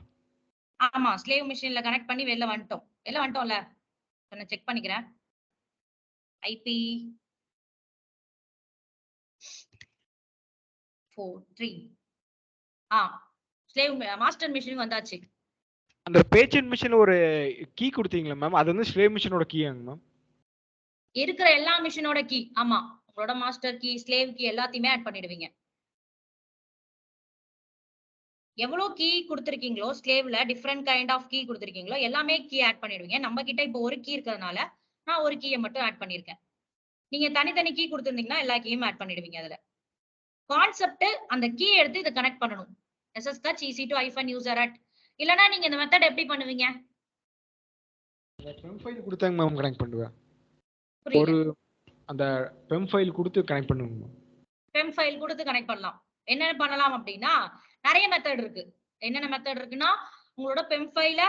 ஆமா ஸ்லேவ் மிஷின்ல கனெக்ட் பண்ணி வெளில வந்துட்டோம்ல. நான் செக் பண்ணிக்கிறேன். ஐபி 43 ஸ்லேவ் மாஸ்டர் மிஷினுக்கு வந்தாச்சு. அந்த பேஜன் மிஷின்ல ஒரு கீ கொடுத்தீங்களா மேம்? அது வந்து ஸ்லேவ் மிஷினோட கீயாங்க மேம்? இருக்கிற எல்லா மிஷினோட கீ. ஆமா, உங்களோட மாஸ்டர் கீ, ஸ்லேவ் கீ எல்லாத்தையுமே ஆட் பண்ணிடுவீங்க. எவ்வளவு கீ கொடுத்திருக்கீங்களோ ஸ்லேவ்ல டிஃப்ரெண்ட் கைண்ட் ஆஃப் கீ கொடுத்திருக்கீங்களோ எல்லாமே கீ ஆட் பண்ணிடுவீங்க. நம்ம கிட்ட இப்போ ஒரு கீ இருக்கிறதுனால நான் ஒரு கீயை மட்டும் ஆட் பண்ணிருக்கேன். நீங்க தனித்தனி கீ கொடுத்திருந்தீங்கன்னா எல்லா கீயும் ஆட் பண்ணிடுவீங்க. அதுல கான்செப்ட் அந்த கீ எடுத்து இதை கனெக்ட் பண்ணணும். SSH EC2 user at இல்லனா நீங்க இந்த மெத்தட் எப்படி பண்ணுவீங்க? பெம் ஃபைல் கொடுத்தாங்க மேம் கனெக்ட் பண்ணுவேன். புரியல. ஒரு அந்த பெம் ஃபைல் கொடுத்து கனெக்ட் பண்ணுங்க மேம். பெம் ஃபைல் கொடுத்து கனெக்ட் பண்ணலாம். என்ன பண்ணலாம் அப்படின்னா நிறைய மெத்தட் இருக்கு. என்னென்ன மெத்தட் இருக்குன்னா உங்களோட பெம் ஃபைல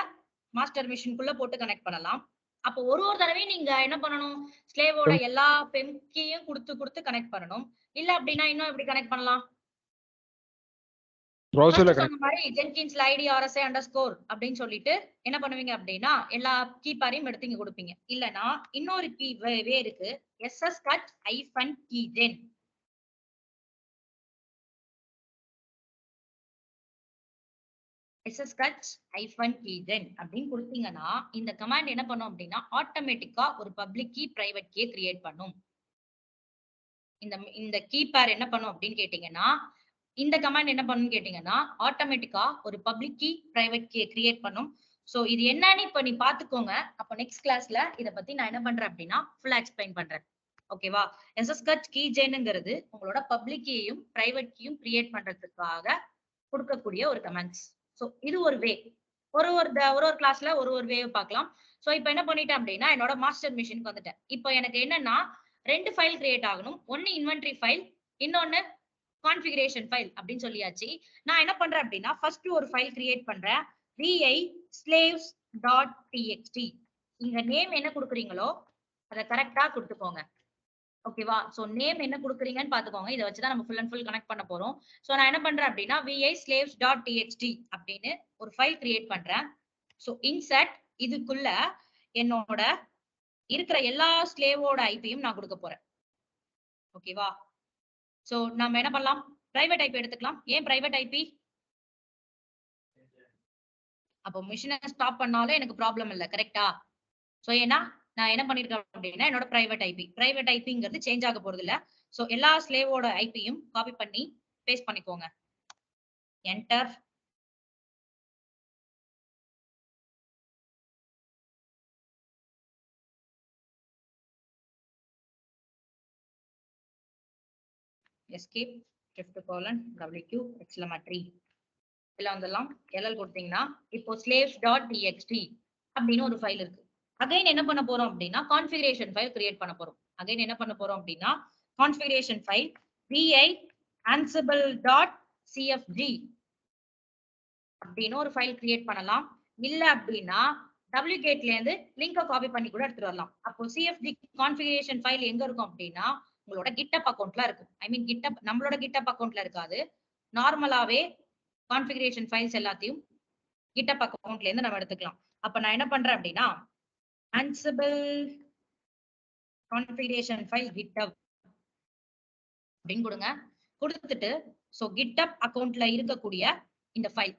மாஸ்டர் மிஷின்குள்ள போட்டு கனெக்ட் பண்ணலாம். அப்போ ஒரு தடவையும் நீங்க என்ன பண்ணணும், ஸ்லேவோட எல்லா பெம் கீயும் கொடுத்து கனெக்ட் பண்ணணும். இல்ல அப்படின்னா இன்னும் எப்படி கனெக்ட் பண்ணலாம்? ப்ரௌசர்ல சொன்ன மாதிரி ஜென்கின்ஸ் ஐடி RSA அண்டர்ஸ்கோர் அப்படின்னு சொல்லிட்டு என்ன பண்ணுவீங்க அப்படின்னா எல்லா கீப்பாரையும் எடுத்து இங்க கொடுப்பீங்க. இல்லனா இன்னொரு கீ வே இருக்கு, SSH-keygen. SSH-keygen அப்படின்னு கொடுத்தீங்கன்னா இந்த கமாண்ட் என்ன பண்ணும் அப்படின்னா ஆட்டோமேட்டிக்கா ஒரு public key private key create பண்ணும். இந்த கீ பேர் என்ன பண்ணும் அப்படின்னு கேட்டீங்கன்னா இந்த கமாண்ட் என்ன பண்ணுன்னு கேட்டீங்கன்னா ஆட்டோமேட்டிக்கா ஒரு public key private key create பண்ணும். சோ இது என்னன்னு இப்ப நீ பாத்துக்கோங்க. அப்ப நெக்ஸ்ட் கிளாஸ்ல இத பத்தி நான் என்ன பண்றேன் அப்படின்னா ஃபுல்லா எக்ஸ்பிளைன் பண்றேன். ஓகேவா? SSH-keygenங்கிறது உங்களோட பப்ளிக் கீயும் பிரைவேட் கீயும் கிரியேட் பண்றதுக்காக கொடுக்கக்கூடிய ஒரு கமாண்ட்ஸ். சோ இது ஒரு வே. ஒரு கிளாஸ்ல ஒரு வே பார்க்கலாம். சோ இப்போ என்ன பண்ணிட்டேன் அப்படின்னா என்னோட மாஸ்டர் மிஷினுக்கு வந்துட்டேன். இப்போ எனக்கு என்னன்னா ரெண்டு ஃபைல் கிரியேட் ஆகணும். ஒன்னு இன்வென்டரி ஃபைல், இன்னொன்னு கான்ஃபிகரேஷன் ஃபைல் அப்படின்னு சொல்லியாச்சு. நான் என்ன பண்றேன் அப்படின்னா ஃபர்ஸ்ட் ஒரு ஃபைல் கிரியேட் பண்றேன், vi slaves.txt. இங்க நேம் என்ன கொடுக்குறீங்களோ அதை கரெக்டா கொடுத்துக்கோங்க. ஓகேவா? சோ நேம் என்ன கொடுக்குறீங்கன்னு பாத்துக்கோங்க. இதை வச்சுதான் நம்ம ஃபுல் அண்ட் ஃபுல் கனெக்ட் பண்ண போறோம். சோ நான் என்ன பண்றேன் அப்படின்னா vi slaves.txt அப்படின்னு ஒரு ஃபைல் கிரியேட் பண்றேன். சோ இன்சர்ட் இதுக்குள்ள என்னோட இருக்கிற எல்லா ஸ்லேவோட ஐபியும் நான் கொடுக்க போறேன். ஓகேவா? சோ நம்ம என்ன பண்ணலாம், பிரைவேட் ஐபி எடுத்துக்கலாம். ஏன் பிரைவேட் ஐபி? அப்போ மிஷினை ஸ்டாப் பண்ணாலும் எனக்கு ப்ராப்ளம் இல்லை, கரெக்டா? சோ ஏன்னா நான் என்ன பண்ணிருக்கேன் அப்படின்னா என்னோட பிரைவேட் ஐபிங்கிறது சேஞ்ச் ஆக போறது இல்ல. சோ எல்லா ஸ்லேவோட ஐபியும் காப்பி பண்ணி பேஸ்ட் பண்ணிக்கோங்க. Enter. Escape shift colon wq exclamatory இல்ல வந்துடலாம். எல்எல் கொடுத்தீங்கன்னா இப்போ slaves.txt அப்படின்னு ஒரு ஃபைல் இருக்கு. அகைன் என்ன பண்ண போறோம் அப்படின்னா கான்ஃபிகரேஷன் ஃபைல் கிரியேட் பண்ண போறோம். அகைன் என்ன பண்ண போறோம் அப்படின்னா கான்ஃபிகரேஷன் ஃபைல் vi ansible.cfg அப்படின்னு ஒரு ஃபைல் கிரியேட் பண்ணலாம். இல்ல அப்படின்னா wget இருந்து லிங்கை காப்பி பண்ணி கூட எடுத்துட்டு வரலாம். அப்போ cfg கான்ஃபிகரேஷன் ஃபைல் எங்க இருக்கும் அப்படின்னா உங்களோட GitHub அக்கௌண்ட்ல இருக்கும். ஐ மீன் GitHub நம்மளோட GitHub அக்கௌண்ட்ல இருக்காது. நார்மலாவே கான்ஃபிகரேஷன் ஃபைல்ஸ் எல்லாத்தையும் GitHub அக்கௌண்ட்ல இருந்து நம்ம எடுத்துக்கலாம். அப்ப நான் என்ன பண்றேன் அப்படின்னா ansible கான்ஃபிகரேஷன் ஃபைல் GitHub அப்படின்னு கொடுங்க. கொடுத்துட்டு சோ GitHub அக்கௌண்ட்ல இருக்கக்கூடிய இந்த ஃபைல்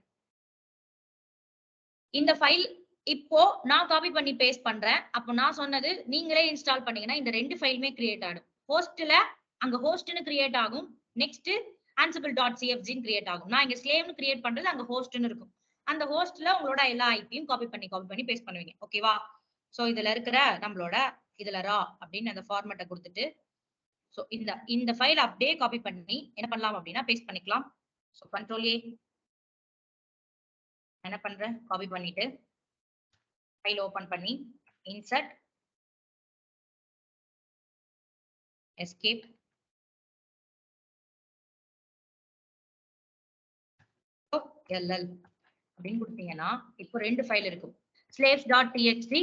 இப்போ நான் காப்பி பண்ணி பேஸ்ட் பண்றேன். அப்போ நான் சொன்னது நீங்களே இன்ஸ்டால் பண்ணீங்கன்னா இந்த ரெண்டு ஃபைலுமே கிரியேட் ஆகும். ஹோஸ்ட்ல அங்க ஹோஸ்ட்னு கிரியேட் ஆகும், நெக்ஸ்ட் ansible.cfg கிரியேட் ஆகும். நான் இங்க ஸ்லேவ்னு கிரியேட் பண்றது அங்க ஹோஸ்ட்னு இருக்கும். அந்த ஹோஸ்ட்ல உங்களோட எல்லா ஐபியும் காப்பி பண்ணி பேஸ்ட் பண்ணுவீங்க. ஓகேவா? சோ இதுல இருக்கிற நம்மளோட இதுல ரா அப்படின்னு அந்த ஃபார்மேட்டை கொடுத்துட்டு சோ இந்த ஃபைல் அப்படியே காப்பி பண்ணி என்ன பண்ணலாம் அப்படின்னா பேஸ்ட் பண்ணிக்கலாம். சோ கண்ட்ரோல் ஏ என்ன பண்றேன், காப்பி பண்ணிட்டு ஃபைல் ஓபன் பண்ணி இன்சர்ட் எஸ்கேப் எல்எல் அப்படின்னு கொடுத்தீங்கன்னா இப்போ ரெண்டு ஃபைல் இருக்கும், slaves.txt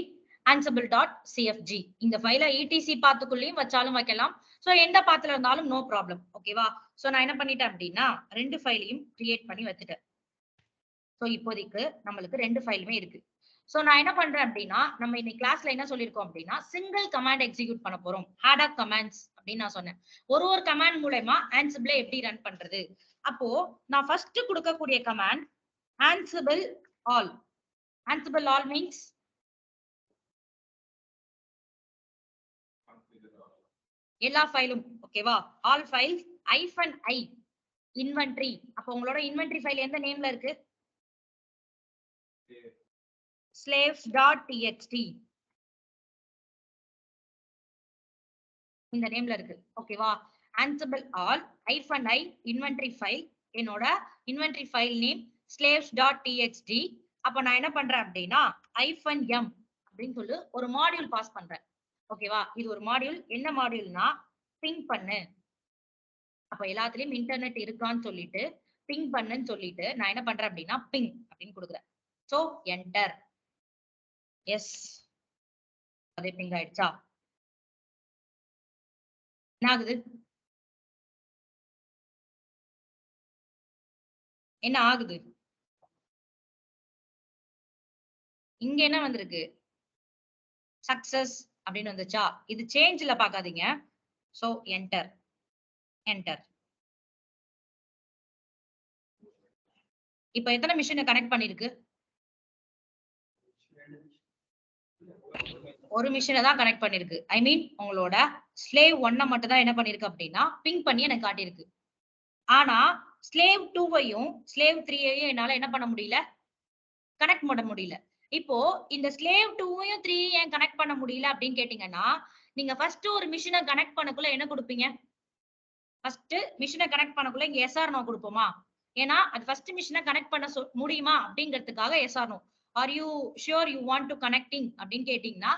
ansible.cfg. இந்த ஃபைலை etc பாத்துக்குள்ளேயும் வச்சாலும் வைக்கலாம். சோ எந்த பாத்துல இருந்தாலும் நோ ப்ராப்ளம். ஓகேவா? சோ நான் என்ன பண்ணிட்டேன் அப்படின்னா ரெண்டு ஃபைலையும் கிரியேட் பண்ணி வச்சுட்டேன். சோ இப்போதைக்கு நம்மளுக்கு 2 ஃபைலுமே இருக்கு. சோ நான் என்ன பண்றேன் அப்படின்னா, நம்ம இன்னைக்கு கிளாஸ்ல என்ன சொல்லியிருக்கோம் அப்படின்னா, சிங்கிள் கமாண்ட் எக்ஸிக்யூட் பண்ண போறோம். ஹேட் ஆஃப் கமாண்ட்ஸ் அப்படின்னு நான் சொன்னேன். ஒரு கமாண்ட் மூலமா Ansible எப்படி ரன் பண்றது. அப்போ நான் ஃபர்ஸ்ட் கொடுக்கக்கூடிய command Ansible all. Ansible all means எல்லா ஃபைலும், ஓகேவா? All files -i inventory. அப்ப உங்களோட இன்வென்டரி ஃபைல் எந்த நேம்ல இருக்கு? slaves.txt இந்த நேம்ல இருக்கு, ஓகேவா? Ansible all -i inventory file, என்னோட இன்வென்டரி ஃபைல் நேம் slaves.txt. அப்ப நான் என்ன பண்றேன் அப்படின்னா -m அப்படின்னு சொல்லி ஒரு மாடியூல் பாஸ் பண்றேன், ஓகேவா? இது ஒரு மாடியூல். என்ன மாடியூல்னா பிங் பண்ணு. அப்ப எல்லாத்துலயும் இன்டர்நெட் இருக்கான்னு சொல்லிட்டு பிங் பண்ணுன்னு சொல்லிட்டு நான் என்ன பண்றேன் அப்படின்னா பிங் அப்படின்னு கொடுக்குறேன். So enter. எஸ், அதே பிங் ஆயிடுச்சா? என்ன ஆகுது? என்ன ஆகுது? இங்க என்ன வந்திருக்கு? சக்சஸ் அப்படின்னு வந்துச்சா? இது சேஞ்ச்ல பாக்காதீங்க. So enter enter. இப்ப எத்தனை மிஷினை கனெக்ட் பண்ணிருக்கு? ஒரு மிஷினை தான் கனெக்ட் பண்ணிருக்கு. ஐ மீன் உங்களோட ஸ்லேவ் 1 மட்டும் தான் என்ன பண்ணிருக்கு அப்படின்னா பிங் பண்ணி எனக்கு காட்டியிருக்கு. ஆனா ஸ்லேவ் 2வையும் ஸ்லேவ் 3ஐயும் என்னால என்ன பண்ண முடியல? கனெக்ட் பண்ண முடியல. இப்போ இந்த ஸ்லேவ் 2வையும் 3ஐயும் ஏன் கனெக்ட் பண்ண முடியல அப்படின்னு கேட்டீங்கன்னா, நீங்க ஃபர்ஸ்ட் ஒரு மிஷினை கனெக்ட் பண்ணக்குள்ள என்ன கொடுப்பீங்க? ஃபர்ஸ்ட் மிஷினை கனெக்ட் பண்ணக்குள்ள இங்க எஸ் ஆர் நோ கொடுப்போமா? ஏன்னா அது ஃபர்ஸ்ட் மிஷினை கனெக்ட் பண்ண முடியுமா அப்படிங்கிறதுக்காக yes or no. Are you sure you want to connecting அப்படின்னு கேட்டீங்கன்னா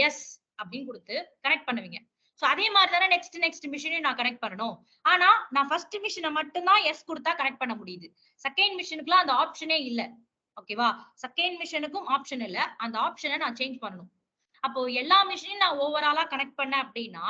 எஸ் அப்படின்னு கொடுத்து கனெக்ட் பண்ணுவீங்க. சோ அதே மாதிரி தானே நெக்ஸ்ட் மிஷினையும் நான் கனெக்ட் பண்ணணும். ஆனா நான் ஃபர்ஸ்ட் மிஷினை மட்டும் தான் எஸ் கொடுத்தா கனெக்ட் பண்ண முடியுது. செகண்ட் மிஷினுக்குலாம் அந்த ஆப்ஷனே இல்ல, ஓகேவா? செகண்ட் மிஷினுக்கும் ஆப்ஷன் இல்ல. அந்த ஆப்ஷனை நான் சேஞ்ச் பண்ணணும். அப்போ எல்லா மிஷினையும் நான் ஓவராலா கனெக்ட் பண்ணேன் அப்படின்னா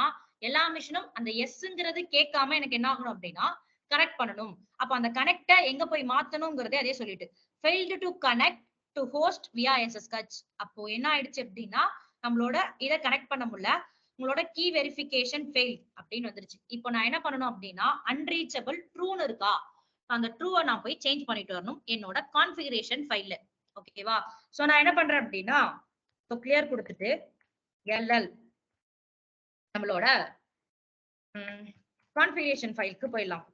எல்லா மிஷினும் அந்த எஸ்ங்கிறது கேட்காம எனக்கு என்ன ஆகணும் அப்படின்னா கனெக்ட் பண்ணணும். அப்ப அந்த கனெக்ட எங்க போய் மாத்தணும்ங்கறதே அதே சொல்லிட்டு failed to connect to host via SSH. அப்போ என்ன ஆயிடுச்சு அப்படின்னா நம்மளோட இத கனெக்ட் பண்ண முடியல, உங்களோட கீ வெரிஃபிகேஷன் ஃபெயில் அப்படின்னு வந்துருச்சு. இப்போ நான் என்ன பண்ணணும் அப்படின்னா அன்ரீச்சபிள் ட்ரூன்னு இருக்கா, அந்த ட்ரூவை நான் போய் சேஞ்ச் பண்ணிட்டு வரணும் என்னோட கான்ஃபிகரேஷன் ஃபைல்ல, ஓகேவா? சோ நான் என்ன பண்றேன் அப்படின்னா கிளியர் கொடுத்துட்டு எல்எல் நம்மளோட கான்ஃபிகரேஷன் ஃபைலுக்கு போயிடலாம்.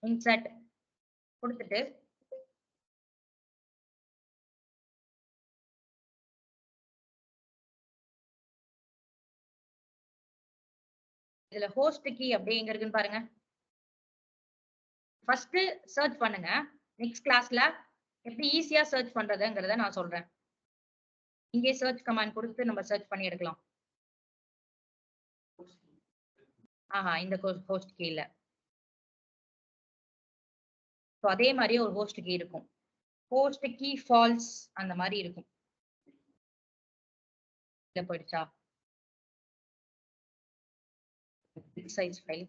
இன்சர்ட் கொடுத்துட்டு இதுல ஹோஸ்ட் கீ அப்படியே எங்க இருக்குன்னு பாருங்க. ஃபர்ஸ்ட் சர்ச் பண்ணுங்க. நெக்ஸ்ட் கிளாஸ்ல எப்படி ஈஸியா சர்ச் பண்றதுங்கிறத நான் சொல்றேன். இங்கே சர்ச் கமாண்ட் கொடுத்து நம்ம சர்ச் பண்ணி எடுக்கலாம். இந்த ஹோஸ்ட் கீ இல்ல. சோ அதே மாதிரி ஒரு ஹோஸ்ட் கீ இருக்கும். ஹோஸ்ட் கீ ஃபால்ஸ் அந்த மாதிரி இருக்கும். இல்ல போயிடுச்சா? Big size file.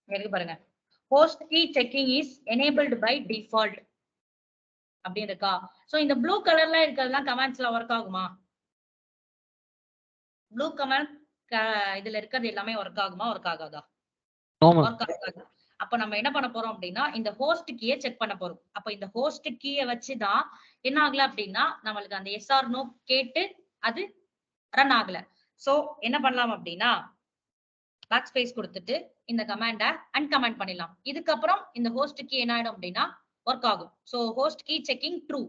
இருக்கு பாருங்க. host key checking is enabled by default அப்படி இருக்கா? சோ இந்த ப்ளூ கலர்ல இருக்கிறதெல்லாம் கமாண்ட்ஸ்ல ஒர்க் ஆகுமா? ப்ளூ கமாண்ட் இதுல இருக்கிறது எல்லாமே ஒர்க் ஆகுமா, ஒர்க் ஆகாதா? ஒர்க் ஆகாது. அப்ப நம்ம என்ன பண்ண போறோம் அப்படின்னா இந்த ஹோஸ்ட் கீயை செக் பண்ண போறோம். அப்ப இந்த ஹோஸ்ட் கீயை வச்சுதான் என்ன ஆகல அப்படின்னா நம்மளுக்கு அந்த எஸ் ஆர் நோ கேட்டு அது ரன் ஆகல. சோ என்ன பண்ணலாம் அப்படின்னா பேக் ஸ்பேஸ் கொடுத்துட்டு இந்த கமாண்ட அன்கமெண்ட் பண்ணிடலாம். இதுக்கப்புறம் இந்த ஹோஸ்ட் கீ என்ன ஆயிடும் அப்படின்னா ஒர்க் ஆகும். So host key checking true.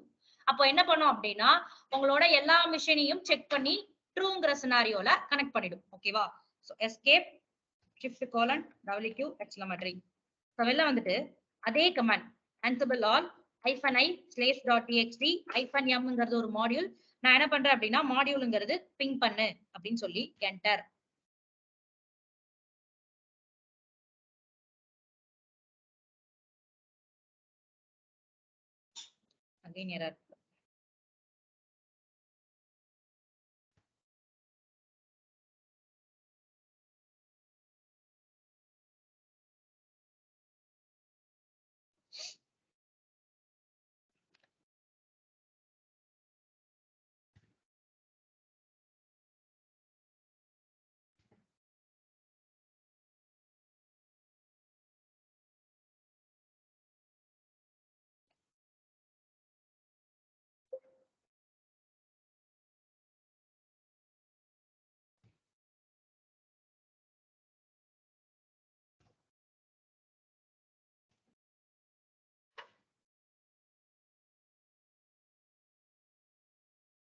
அப்போ என்ன பண்ணும் அப்படின்னா உங்களோட எல்லா மிஷினையும் செக் பண்ணி ட்ரூங்கிற சினாரியோல கனெக்ட் பண்ணிடும், ஓகேவா? So escape shift colon wq telemetry. So வெளில வந்துட்டு அதே command ansible all -i slash.txt -mங்கிறது ஒரு மாடியூல். நான் என்ன பண்றேன் அப்படின்னா மாடியூல்ங்கிறது பிங் பண்ணு அப்படின்னு சொல்லி என்டர். again error.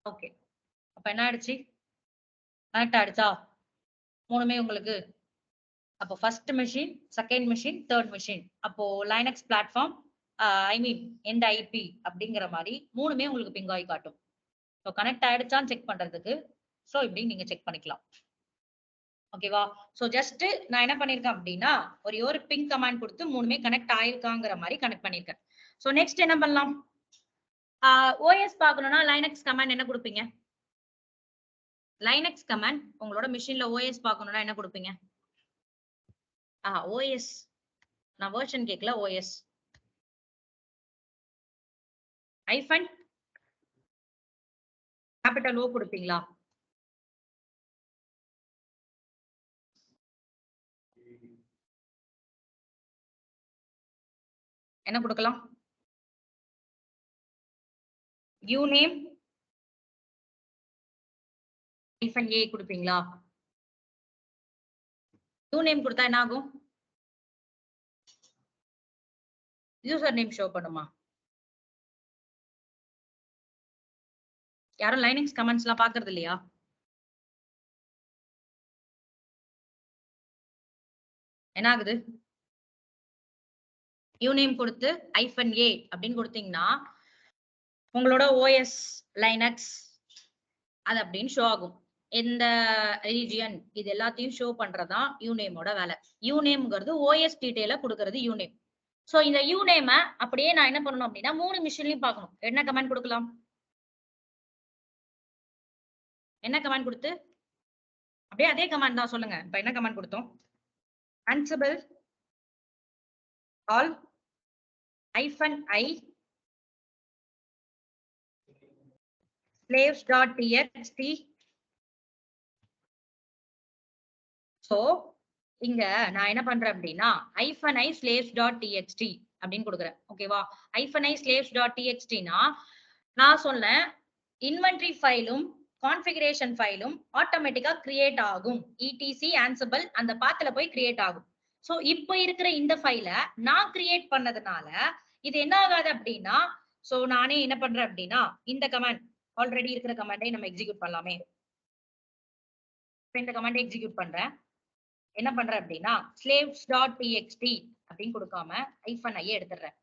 ஓகே, அப்ப என்ன ஆயிடுச்சு? கனெக்ட் ஆயிடுச்சா மூணுமே உங்களுக்கு? அப்போ first machine, second machine, third machine. அப்போ Linux platform I mean and IP அப்படிங்கிற மாதிரி மூணுமே உங்களுக்கு பிங் ஆகி காட்டும். ஸோ கனெக்ட் ஆயிடுச்சான்னு செக் பண்றதுக்கு ஸோ இப்படி நீங்க செக் பண்ணிக்கலாம். ஓகேவா? ஸோ ஜஸ்ட் நான் என்ன பண்ணிருக்கேன் அப்படின்னா ஒரு பிங் கமாண்ட் கொடுத்து மூணுமே கனெக்ட் ஆயிருக்காங்கிற மாதிரி கனெக்ட் பண்ணிருக்கேன். ஸோ நெக்ஸ்ட் என்ன பண்ணலாம்? ஓஎஸ் பார்க்கணும்னா லைனக்ஸ் கமாண்ட் என்ன கொடுப்பீங்க? லைனக்ஸ் கமாண்ட் உங்களோட மிஷின்ல ஓஎஸ் பார்க்கணும்னா என்ன கொடுப்பீங்க? ஓஎஸ் நான் வெர்ஷன் கேட்கல, ஓஎஸ் ஐஃபன் கேபிட்டல் ஓ கொடுப்பீங்களா? என்ன கொடுக்கலாம்? யூநேம் ஐஃபன் ஏ கொடுப்பீங்களா? யூநேம் கொடுத்தா என்ன ஆகும்? யூசர் நேம் ஷோ பண்ணுமா? யாரும் லைனக்ஸ் கமெண்ட்ஸ் எல்லாம் பாக்குறது இல்லையா? என்ன ஆகுது? யூநேம் கொடுத்து ஐஃபன் ஏ அப்படின்னு கொடுத்தீங்கன்னா உங்களோட ஓஎஸ் லைனக்ஸ் அது அப்படின்னு ஷோ ஆகும். இந்த ரீஜியன் இது எல்லாத்தையும் ஷோ பண்றதுதான் யூநேமோட வேலை. யூநேம்ங்கிறது ஓஎஸ் டீடைல கொடுக்கறது யூநேம். சோ இந்த யூநேம அப்படியே நான் என்ன பண்ணணும் அப்படின்னா மூணு மிஷின்லயும் பார்க்கணும். என்ன கமெண்ட் கொடுக்கலாம்? என்ன கமெண்ட் கொடுத்து அப்படியே அதே கமெண்ட் தான் சொல்லுங்க. இப்ப என்ன கமெண்ட் கொடுத்தோம்? ansible all -i slaves.txt. So இங்க நான் என்ன பண்றேன் அப்படின்னா -i slaves.txt அப்படின்னு கொடுக்குறேன். ஓகேவா? -i slaves.txt-னா நான் சொன்னேன் இன்வென்டரி ஃபைலும் கான்ஃபிகரேஷன் ஃபைலும் ஆட்டோமேட்டிக்கா கிரியேட் ஆகும். etc ansible அந்த பாத்துல போய் கிரியேட் ஆகும். சோ இப்போ இருக்கிற இந்த ஃபைல நான் கிரியேட் பண்ணதுனால இது என்ன ஆகாது அப்படின்னா சோ நானே என்ன பண்றேன் அப்படின்னா இந்த கமாண்ட் ஆல்ரெடி இருக்கிற கமாண்டை நம்ம எக்ஸிக்யூட் பண்ணலாமே. இந்த கமாண்டை எக்ஸிக்யூட் பண்றேன். என்ன பண்றேன் அப்படின்னா slaves.txt அப்படின்னு கொடுக்காம ஐஃபன் ஐ எடுத்துடுறேன்.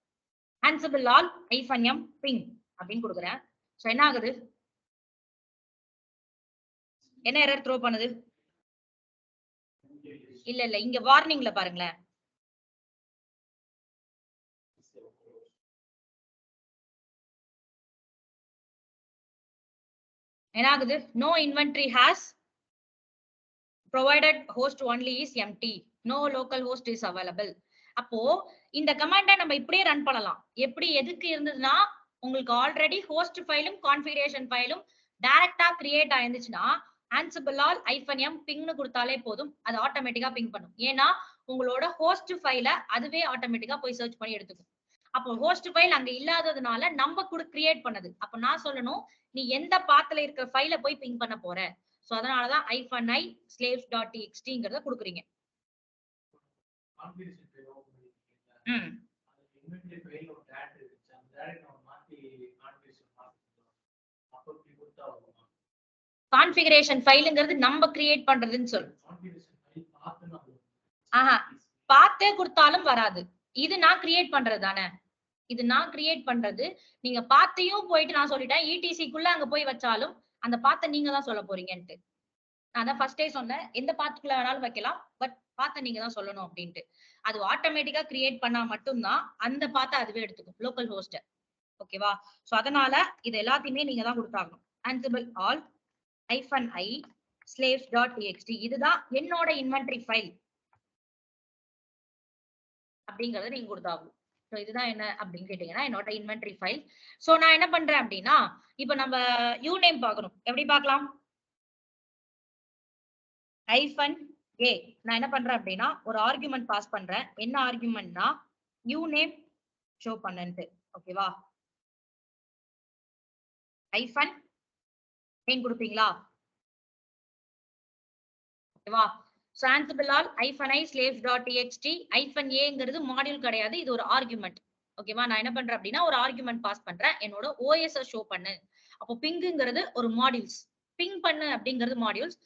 ansible all -m ping அப்படின்னு கொடுக்குறேன். சோ என்ன ஆகுது? என்ன எரர் த்ரோ பண்ணுது? இல்ல இங்க வார்னிங்ல பாருங்களேன். என்ன ஆகுது? no inventory has provided host only is empty, no local host is available. அப்போ இந்த கமாண்டை நம்ம இப்படியே ரன் பண்ணலாம். எப்படி எதுக்கு இருந்ததுன்னா உங்களுக்கு ஆல்ரெடி ஹோஸ்ட் ஃபைலும் கான்ஃபிகரேஷன் ஃபைலும் டைரக்டா கிரியேட் ஆயிருந்துச்சுன்னா ansible all -m pingனு கொடுத்தாலே போதும், அது ஆட்டோமேட்டிக்கா பிங் பண்ணும். ஏன்னா உங்களோட ஹோஸ்ட் ஃபைல அதுவே ஆட்டோமேட்டிக்கா போய் சர்ச் பண்ணி எடுத்துக்கும். அப்போ ஹோஸ்ட் ஃபைல் அங்க இல்லாததுனால நம்ம கூட கிரியேட் பண்ணது. அப்ப நான் சொல்லணும் நீ எந்த பாத்துல இருக்கிற ஃபைல போய் பிங் பண்ண போற. சோ அதனாலதான் -i slaves.txt-ங்கறத கொடுக்குறீங்க. கான்ஃபிகரேஷன் ஃபைலுங்கிறது நம்ம கிரியேட் பண்றதுன்னு சொல்லு. ஆஹா, பார்த்தே கொடுத்தாலும் வராது. இது நான் கிரியேட் பண்றது தானே. இது நான் கிரியேட் பண்றது. நீங்க பாத்தையும் போயிட்டு நான் சொல்லிட்டேன் ETC-க்குள்ள அங்க போய் வச்சாலும் அந்த பாத்தை நீங்க தான் சொல்ல போறீங்கன்ட்டு. நான் தான் ஃபர்ஸ்டே சொன்னேன், எந்த பாத்துக்குள்ள வேணாலும் வைக்கலாம், பட் பாத்தை நீங்க தான் சொல்லணும் அப்படின்ட்டு. அது ஆட்டோமேட்டிக்கா கிரியேட் பண்ணா மட்டும்தான் அந்த பாத்தை அதுவே எடுத்துக்கும், லோக்கல் ஹோஸ்ட். ஓகேவா? சோ அதனால இது எல்லாத்தையுமே நீங்க தான் கொடுத்தாகணும். ansible all -i slaves.txt இதுதான் என்னோட இன்வென்டரி ஃபைல் அப்படிங்கறத நீங்க கொடுத்தாகணும். சோ இதுதான் என்ன அப்படின்னு கேட்டீங்கன்னா என்னோட இன்வென்டரி ஃபைல். சோ நான் என்ன பண்றேன் அப்படின்னா, இப்போ நம்ம யூநேம் பார்க்கணும். எப்படி பார்க்கலாம்? -a நான் என்ன பண்றேன் அப்படின்னா ஒரு ஆர்குமெண்ட் பாஸ் பண்றேன். என்ன ஆர்குமெண்ட்னா யூநேம் ஷோ பண்ணன்ட்டு. ஓகேவா? ஹைஃபன் ஏன் கொடுப்பீங்களா? ஓகேவா? So ansible all -i slaves.txt -a module கிடையாது, இது ஒரு ஆர்குமெண்ட். ஓகேவா? நான் என்ன பண்றேன் அப்படின்னா ஒரு ஆர்குமெண்ட் பாஸ் பண்றேன், என்னோட OS ஷோ பண்ணு. அப்போ பிங்ங்கிறது ஒரு மாடியூல்ஸ், பிங் பண்ணு அப்படிங்கிறது மாடியூல்ஸ்.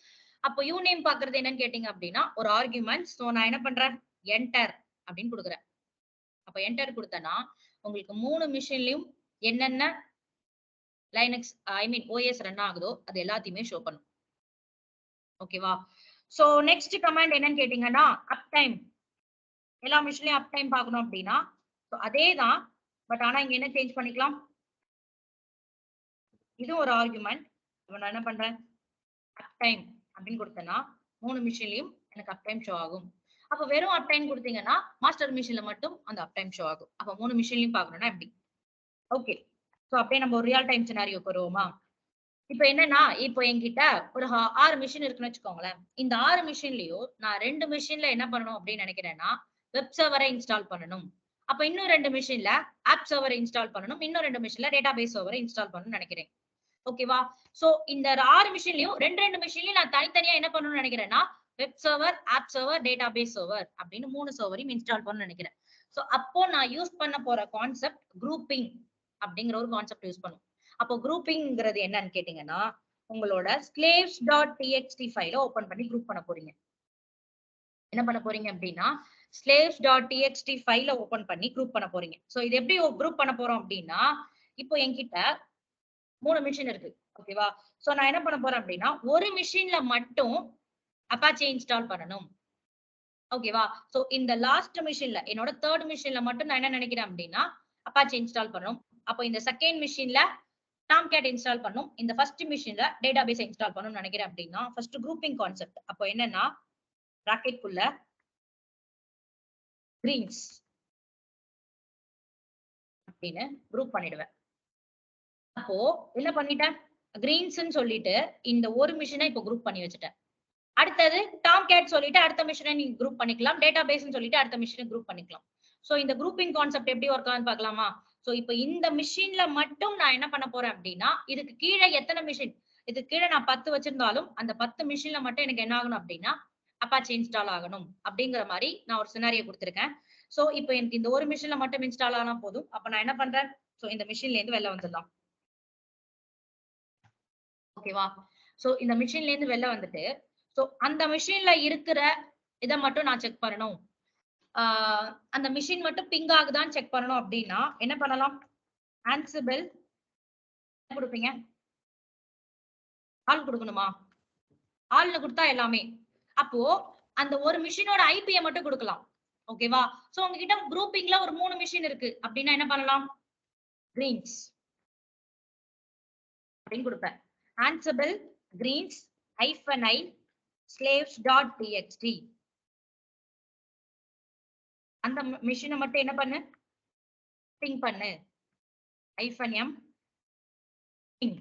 அப்போ யூநேம் பாக்குறது என்னன்னு கேட்டீங்க அப்படின்னா ஒரு ஆர்குமெண்ட். சோ நான் என்ன பண்றேன், என்டர் அப்படின்னு கொடுக்குறேன். அப்ப என்டர் கொடுத்தனா உங்களுக்கு 3 மிஷின்லயும் என்னென்ன லைனக்ஸ் OS ரன் ஆகுதோ அது எல்லாத்தையுமே ஷோ பண்ணும். ஓகேவா? சோ நெக்ஸ்ட் கமாண்ட் என்னன்னு கேட்டீங்கன்னா அப் டைம். எல்லா மிஷின்லயும் அப் டைம் பார்க்கணும் அப்படின்னா அதேதான், பட் ஆனா இங்க என்ன சேஞ்ச் பண்ணிக்கலாம், இது ஒரு ஆர்குமெண்ட். நான் என்ன பண்றேன், அப் டைம் அப்படின்னு கொடுத்தேன்னா 3 மிஷின்லயும் எனக்கு அப் டைம் ஷோ ஆகும். அப்ப வெறும் அப் டைம் கொடுத்தீங்கன்னா மாஸ்டர் மிஷின்ல மட்டும் அந்த அப் டைம் ஷோ ஆகும். அப்ப 3 மிஷின்லயும் பார்க்கணும்னா எப்படி? ஓகே, சோ அப்படியே நம்ம ஒரு ரியல் டைம் சினாரியோ வருவோமா? இப்ப என்னன்னா, இப்போ என்கிட்ட ஒரு 6 மிஷின் இருக்குன்னு வச்சுக்கோங்களேன். இந்த 6 மிஷின்லயும் நான் 2 மிஷின்ல என்ன பண்ணணும் அப்படின்னு நினைக்கிறேன்னா வெப் சர்வரை இன்ஸ்டால் பண்ணணும். அப்ப இன்னும் 2 மிஷின்ல ஆப் சர்வரை இன்ஸ்டால் பண்ணணும். இன்னும் 2 மிஷின்ல டேட்டாபேஸ் சர்வரை இன்ஸ்டால் பண்ணணும்னு நினைக்கிறேன். ஓகேவா? சோ இந்த 6 மிஷின்லயும் 2 மிஷின்லயும் நான் தனித்தனியா என்ன பண்ணணும்னு நினைக்கிறேன்னா web server, app server, database server அப்படின்னு 3 சர்வரையும் இன்ஸ்டால் பண்ணணும்னு நினைக்கிறேன். சோ அப்போ நான் யூஸ் பண்ண போற கான்செப்ட் குரூப்பிங் அப்படிங்கிற ஒரு கான்செப்ட் யூஸ் பண்ணும். அப்போ குரூப்பிங்கிறது என்னன்னு கேட்டீங்கன்னா உங்களோட slaves.txt ஃபைலை ஓபன் பண்ணி குரூப் பண்ண போறீங்க. என்ன பண்ண போறீங்க அப்படின்னா slaves.txt ஃபைலை ஓபன் பண்ணி குரூப் பண்ண போறீங்க. சோ இது எப்படி குரூப் பண்ண போறோம் அப்படின்னா, இப்போ என்கிட்ட 3 மிஷின் இருக்கு. ஓகேவா? சோ நான் என்ன பண்ண போறேன் அப்படின்னா ஒரு மிஷின்ல மட்டும் அப்பாச்சி இன்ஸ்டால் பண்ணணும். ஓகேவா? சோ இந்த லாஸ்ட் மிஷின்ல என்னோட 3rd மிஷின்ல மட்டும் நான் என்ன நினைக்கிறேன் அப்படின்னா அப்பாச்சி இன்ஸ்டால் பண்ணணும். அப்போ இந்த செகண்ட் மிஷின்ல டாம்கேட் இன்ஸ்டால் பண்ணணும். இந்த ஃபர்ஸ்ட் மிஷின்ல டேட்டாபேஸ் இன்ஸ்டால் பண்ணணும்னு நினைக்கிறேன் அப்படின்னா ஃபர்ஸ்ட் குரூப்பிங் கான்செப்ட். அப்போ என்னன்னா பிராக்கெட் குள்ள கிரீன்ஸ் அப்படின்னு குரூப் பண்ணிடுவேன். அப்போ என்ன பண்ணிட்டேன், கிரீன்ஸ்ன்னு சொல்லிட்டு இந்த ஒரு மிஷினை இப்போ குரூப் பண்ணி வச்சுட்டேன். அடுத்தது டாம்கேட் சொல்லிட்டு அடுத்த மிஷினை நீங்க குரூப் பண்ணிக்கலாம். டேட்டாபேஸ்ன்னு சொல்லிட்டு அடுத்த மிஷினை குரூப் பண்ணிக்கலாம். சோ இந்த குரூப்பிங் கான்செப்ட் எப்படி ஒர்க் ஆகுதுன்னு பார்க்கலாமா? சோ இப்போ இந்த மிஷின்ல மட்டும் நான் என்ன பண்ண போறேன் அப்படின்னா இதுக்கு கீழே எத்தனை மிஷின், இதுக்கு கீழே நான் 10 வச்சிருந்தாலும் அந்த 10 மிஷின்ல மட்டும் எனக்கு என்ன ஆகணும் அப்படின்னா அப்பாச்சி இன்ஸ்டால் ஆகணும் அப்படிங்கிற மாதிரி நான் ஒரு சினாரியோ கொடுத்திருக்கேன். சோ இப்போ எனக்கு இந்த ஒரு மிஷின்ல மட்டும் இன்ஸ்டால் ஆனா போதும். அப்ப நான் என்ன பண்றேன், சோ இந்த மிஷின்ல இருந்து வெளில வந்துடலாம். ஓகேவா? சோ இந்த மிஷின்ல இருந்து வெளில வந்துட்டு சோ அந்த மிஷின்ல இருக்கிற இதை மட்டும் நான் செக் பண்ணணும். அந்த மிஷின் மட்டும் பிங் ஆகுதான்னு செக் பண்ணணும் அப்படின்னா என்ன பண்ணலாம், ansible கொடுப்பீங்க, ஆல் கொடுக்கணுமா? ஆல்ல கொடுத்தா எல்லாமே. அப்போ அந்த ஒரு மிஷினோட ஐபியை மட்டும் கொடுக்கலாம். ஓகேவா? சோ உங்ககிட்ட குரூப்பிங்ல ஒரு 3 மிஷின் இருக்கு அப்படின்னா என்ன பண்ணலாம், கிரீன்ஸ் அப்படின்னு கொடுப்பேன். ansible greens -i slaves.txt அந்த மிஷினை மட்டும் என்ன பண்ணு, பிங் பண்ணு, -m ping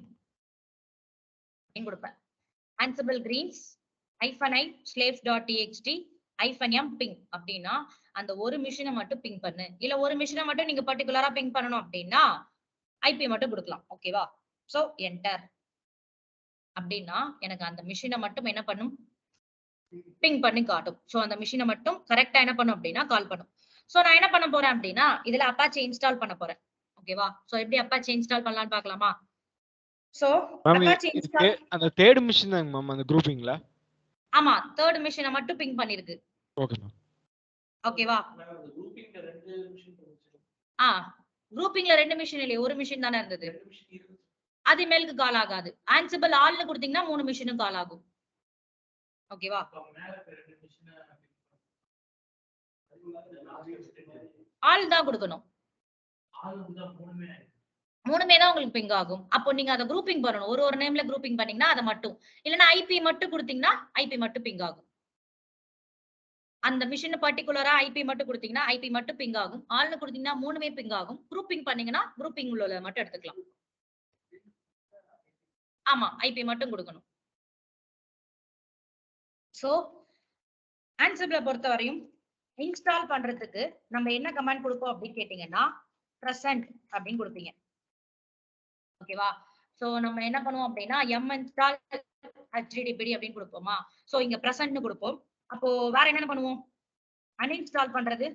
அப்படின்னு கொடுப்பேன். ansible greens -i slaves.txt -m ping அப்படின்னா அந்த ஒரு மிஷினை மட்டும் பிங் பண்ணு. இல்ல ஒரு மிஷினை மட்டும் நீங்க பர்டிகுலரா பிங் பண்ணணும் அப்படின்னா ஐபி மட்டும் கொடுக்கலாம். ஓகேவா? சோ என்டர் அப்படின்னா எனக்கு அந்த மிஷினை மட்டும் என்ன பண்ணும், பிங் பண்ணி காட்டும். சோ அந்த மிஷினை மட்டும் கரெக்டா என்ன பண்ணும் அப்படின்னா கால் பண்ணும். சோ நான் என்ன பண்ண போறேன் அப்படின்னா இதுல அப்பாச்சி இன்ஸ்டால் பண்ண போறேன். ஓகேவா? சோ எப்படி அப்பாச்சி இன்ஸ்டால் பண்ணலாம்னு பார்க்கலாமா? சோ அப்பாச்சி இன்ஸ்டால் அந்த 3rd மிஷின் தாங்க மேம் அந்த குரூப்பிங்ல. ஆமா 3rd மிஷினை மட்டும் பிங் பண்ணிருக்கு. Okay ma'am. ஓகேவா? குரூப்பிங்ல 2 மிஷின் இருந்துச்சு. குரூப்பிங்ல 2 மிஷின் இல்லையே, ஒரு மிஷின் தானே இருந்தது. 2 மிஷின் இருந்துச்சு. அது மேலுக்கு கால் ஆகாது. ஆன்சிபிள் ஆல்னு கொடுத்தீங்கன்னா 3 மிஷினும் கால் ஆகும். ஓகேவா? அப்ப மேல 2 மிஷின் ஆல் தான் கொடுக்கணும். ஆல் வந்து மூணுமே மூணுமே தான் உங்களுக்கு பிங் ஆகும். அப்போ நீங்க அதை குரூப்பிங் பண்ணணும். ஒரு நேம்ல குரூப்பிங் பண்ணீங்கன்னா அதை மட்டும், இல்லைன்னா ஐபி மட்டும் கொடுத்தீங்கன்னா ஐபி மட்டும் பிங் ஆகும். அந்த மிஷின் பர்டிகுலரா ஐபி மட்டும் கொடுத்தீங்கன்னா ஐபி மட்டும் பிங் ஆகும். ஆல்னு கொடுத்தீங்கன்னா மூணுமே பிங் ஆகும். குரூப்பிங் பண்ணீங்கன்னா குரூப்பிங் உள்ள மட்டும் எடுத்துக்கலாம். ஆமா, ஐபி மட்டும் கொடுக்கணும். சோ ஆன்சிபிள பொறுத்த வரையும் இன்ஸ்டால் பண்றதுக்கு நம்ம என்ன கமாண்ட் கொடுப்போம் அப்படின்னு கேட்டீங்கன்னா present அப்படின்னு கொடுப்பீங்க. ஓகேவா? சோ நம்ம என்ன பண்ணுவோம் அப்படின்னா m install httpd அப்படின்னு கொடுப்போமா. சோ இங்க presentனு கொடுப்போம். அப்போ வேற என்ன பண்ணுவோம்? uninstall பண்றது.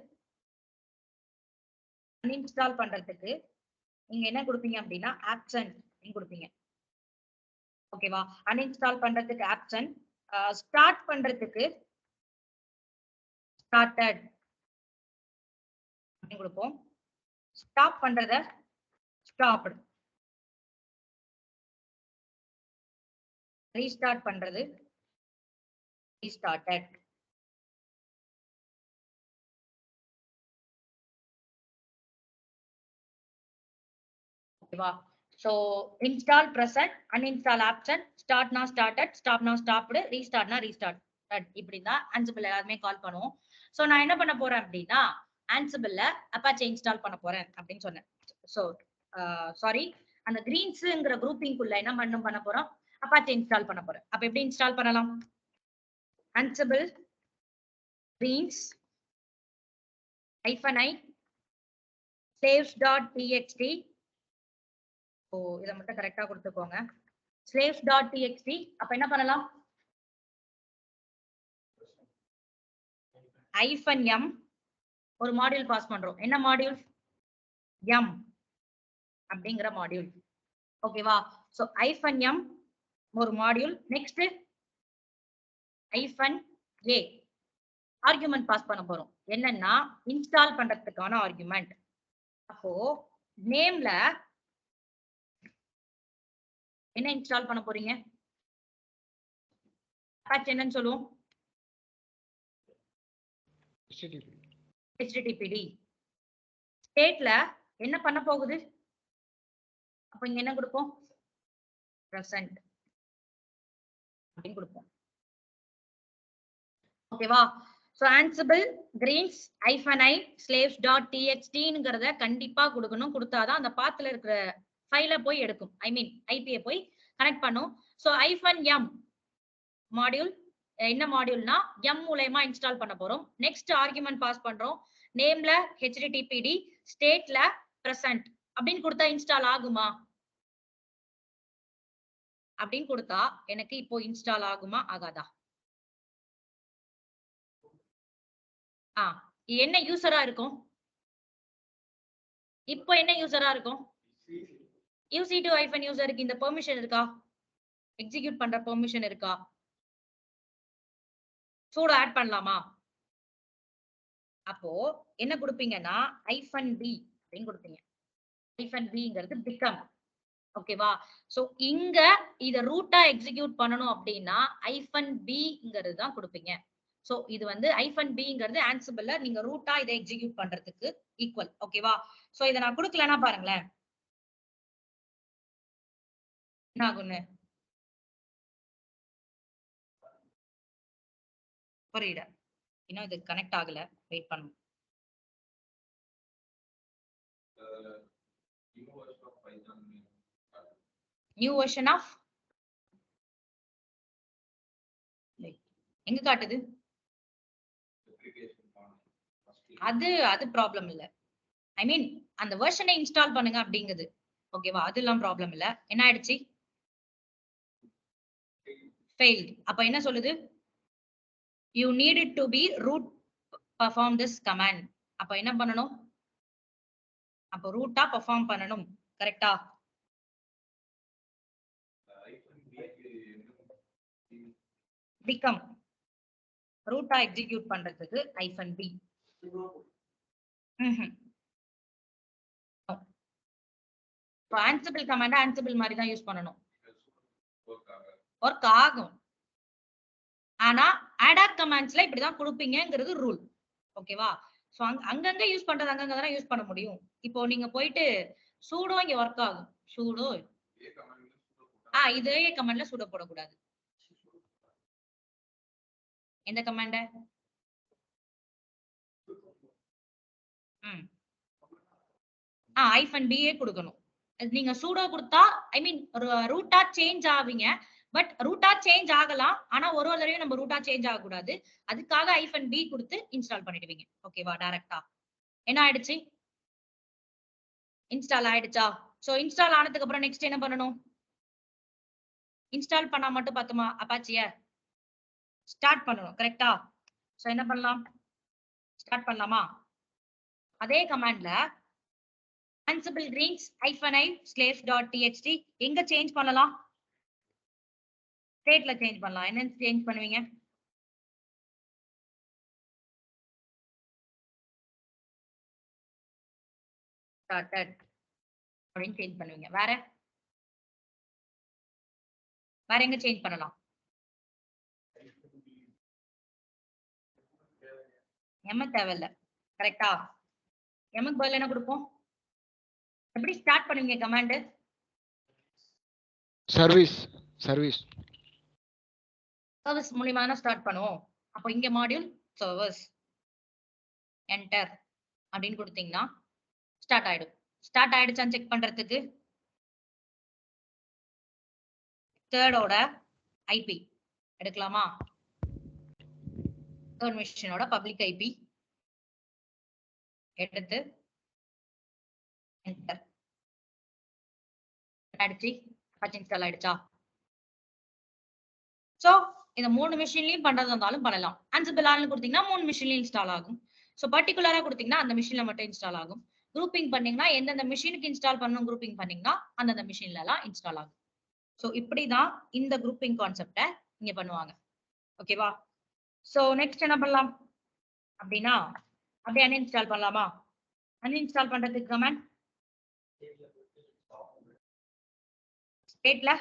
uninstall பண்றதுக்கு நீங்க என்ன கொடுப்பீங்க அப்படின்னா absent அப்படின்னு கொடுப்பீங்க. ஓகேவா? uninstall பண்றதுக்கு absent, ஸ்டார்ட் பண்றதுக்கு started அப்படின்னு கொடுப்போம். ஸ்டாப் பண்றத stopped, ரீஸ்டார்ட் பண்றது restarted. ஓகேவா? So install present, uninstall absent, start now started, stop now stopped, restart now restarted. இப்படிதான் Ansible எல்லாருமே கால் பண்ணுவோம். சோ நான் என்ன பண்ண போறேன் அப்படின்னா Ansibleல Apache இன்ஸ்டால் பண்ண போறேன் அப்படின்னு சொன்னேன். சோ சாரி, அந்த கிரீன்ஸ்ங்கிற குரூப்பிங்குள்ள என்ன பண்ண போறோம்? Apache இன்ஸ்டால் பண்ண போறேன். அப்ப எப்படி இன்ஸ்டால் பண்ணலாம்? Ansible greens -i slaves.txt. ஓ, இத மட்டும் கரெக்டா கொடுத்துக்கோங்க. slaves.txt. அப்ப என்ன பண்ணலாம்? -m ஒரு மாடியூல் பாஸ் பண்றோம். என்ன மாடியூல்? m அப்படிங்கிற மாடியூல். ஓகேவா? சோ -m ஒரு module. Next -a argument pass பண்ண போறோம். என்னன்னா இன்ஸ்டால் பண்றதுக்கான ஆர்குமெண்ட். அப்போ நேம்ல என்ன இன்ஸ்டால் பண்ண போறீங்க? Apache என்னன்னு சொல்லுவோம்? httpd. ஸ்டேட்ல என்ன பண்ண போகுது? அப்ப இங்க என்ன கொடுப்போம்? present அப்படின்னு கொடுப்போம். ஓகேவா? So Ansible greens -i slaves.txt கண்டிப்பா கொடுக்கணும். கொடுத்தாதான் அந்த பாத்துல இருக்கிற ஃபைல போய் எடுக்கும். ஐ மீன் ஐபியை போய் கனெக்ட் பண்ணும். சோ -m மாடியூல் என்ன மாடியூல்னா m மூலமா இன்ஸ்டால் பண்ண போறோம். நெக்ஸ்ட் ஆர்குமெண்ட் பாஸ் பண்றோம். நேம்ல httpd, ஸ்டேட்ல present அப்படின்னு கொடுத்தா இன்ஸ்டால் ஆகுமா? அப்படின்னு கொடுத்தா எனக்கு இப்போ இன்ஸ்டால் ஆகுமா ஆகாதா? என்ன யூசரா இருக்கும்? இப்போ என்ன யூசரா இருக்கும்? uc2 யூசருக்கு இந்த பெர்மிஷன் இருக்கா? எக்ஸிக்யூட் பண்ற பெர்மிஷன் இருக்கா? சூட ஆட் பண்ணலாமா? அப்போ என்ன கொடுப்பீங்கன்னா -b அப்படின்னு கொடுப்பீங்க. -bங்கிறது become. ஓகேவா? சோ இங்க இத ரூட்டா எக்ஸிக்யூட் பண்ணனும் அப்படின்னா -bங்கிறது தான் கொடுப்பீங்க. சோ இது வந்து -bங்கிறது Ansibleல நீங்க ரூட்டா இதை எக்ஸிக்யூட் பண்றதுக்கு ஈக்குவல். ஓகேவா? சோ இத நான் கொடுக்கலனா பாருங்களேன் என்ன ஆகும்னு. புரியல, இன்னும் இது கனெக்ட் ஆகல. வெயிட் பண்ணுங்க. நியூ வெர்ஷன் ஆஃப் எங்க காட்டுது? அது ப்ராப்ளம் இல்ல. ஐ மீன் அந்த வெர்ஷனை இன்ஸ்டால் பண்ணுங்க அப்படிங்குது. ஓகேவா? அதெல்லாம் ப்ராப்ளம் இல்ல. என்ன ஆயிடுச்சு? failed. அப்ப என்ன சொல்லுது? you needed to be root perform this command. அப்ப என்ன பண்ணணும்? அப்ப ரூட்டா பெர்ஃபார்ம் பண்ணணும். கரெக்ட்டா? become ரூட்டா எக்ஸிக்யூட் பண்றதுக்கு -b. Ansible command Ansible மாதிரி தான் யூஸ் பண்ணணும். work ஆகாது. ஒர்க் ஆகும். ஆனா ADAC கமாண்ட்ஸ்ல இப்படிதான் கொடுப்பீங்கங்கிறது ரூல். ஓகேவா? சோ அங்கங்க யூஸ் பண்றது அங்கங்க தான் யூஸ் பண்ண முடியும். இப்போ நீங்க போயிட்டு sudo இங்க ஒர்க் ஆகும். sudo இதே command ல sudo போட்டா இதே கமாண்ட்ல sudo போடக்கூடாது. எந்த கமாண்ட? -ba கொடுக்கணும். நீங்க sudo கொடுத்தா ஐ மீன் ரூட்டா சேஞ்ச் ஆவீங்க. பட் ரூட்டா சேஞ்ச் ஆகலாம். ஆனா ஒரு தடவையும் நம்ம ரூட்டா சேஞ்ச் ஆக கூடாது. அதுக்காக -b கொடுத்து இன்ஸ்டால் பண்ணிடுவீங்க. ஓகேவா? டைரக்டா என்ன ஆயிடுச்சு? இன்ஸ்டால் ஆயிடுச்சா? சோ இன்ஸ்டால் ஆனதுக்கு அப்புறம் நெக்ஸ்ட் என்ன பண்ணணும்? இன்ஸ்டால் பண்ணா மட்டும் பத்துமா? அப்பாச்சிய ஸ்டார்ட் பண்ணணும். கரெக்டா? சோ என்ன பண்ணலாம்? ஸ்டார்ட் பண்ணலாமா? அதே கமாண்ட்ல ansible greens -i slash.txt எங்க சேஞ்ச் பண்ணலாம்? ஸ்டேட்ல சேஞ்ச் பண்ணலாம். என்ன சேஞ்ச் பண்ணுவீங்க? started அப்படின்னு சேஞ்ச் பண்ணுவீங்க. வேற வேற எங்க சேஞ்ச் பண்ணலாம்? எம் தேவையில்ல. கரெக்டா? எம்க்கு பதில் என்ன கொடுப்போம்? எப்படி ஸ்டார்ட் பண்ணுவீங்க கமாண்ட்? சர்வீஸ் சர்வீஸ் மூலமா தான் ஸ்டார்ட் பண்ணுவோம். அப்போ இங்க மாடியூல் சர்வீஸ் என்டர் அப்படின்னு கொடுத்தீங்கன்னா ஸ்டார்ட் ஆயிடும். ஸ்டார்ட் ஆயிடுச்சான்னு செக் பண்றதுக்கு தேர்டோட ஐபி எடுக்கலாமா? தேர்ட் மிஷினோட பப்ளிக் ஐபி எடுத்து என்டர் அடிச்சு இன்ஸ்டால் ஆயிடுச்சா? சோ இந்த 3 மிஷின்லயும் பண்றதா இருந்தாலும் பண்ணலாம். Ansible ஆன்னு கொடுத்தீங்கன்னா 3 மிஷின்லயும் இன்ஸ்டால் ஆகும். சோ பர்டிகுலரா கொடுத்தீங்கன்னா அந்த மிஷின்ல மட்டும் இன்ஸ்டால் ஆகும். குரூப்பிங் பண்ணீங்கன்னா எந்தெந்த மிஷினுக்கு இன்ஸ்டால் பண்ணணும் குரூப்பிங் பண்ணீங்கன்னா அந்தந்த மிஷின்ல எல்லாம் இன்ஸ்டால் ஆகும். சோ இப்படிதான் இந்த குரூப்பிங் கான்செப்ட இங்க பண்ணுவாங்க. ஓகேவா? சோ நெக்ஸ்ட் என்ன பண்ணலாம் அப்படின்னா அப்படியே அன்இன்ஸ்டால் பண்ணலாமா? அன்இன்ஸ்டால் பண்றதுக்கு கமாண்ட் ஸ்டேட்ல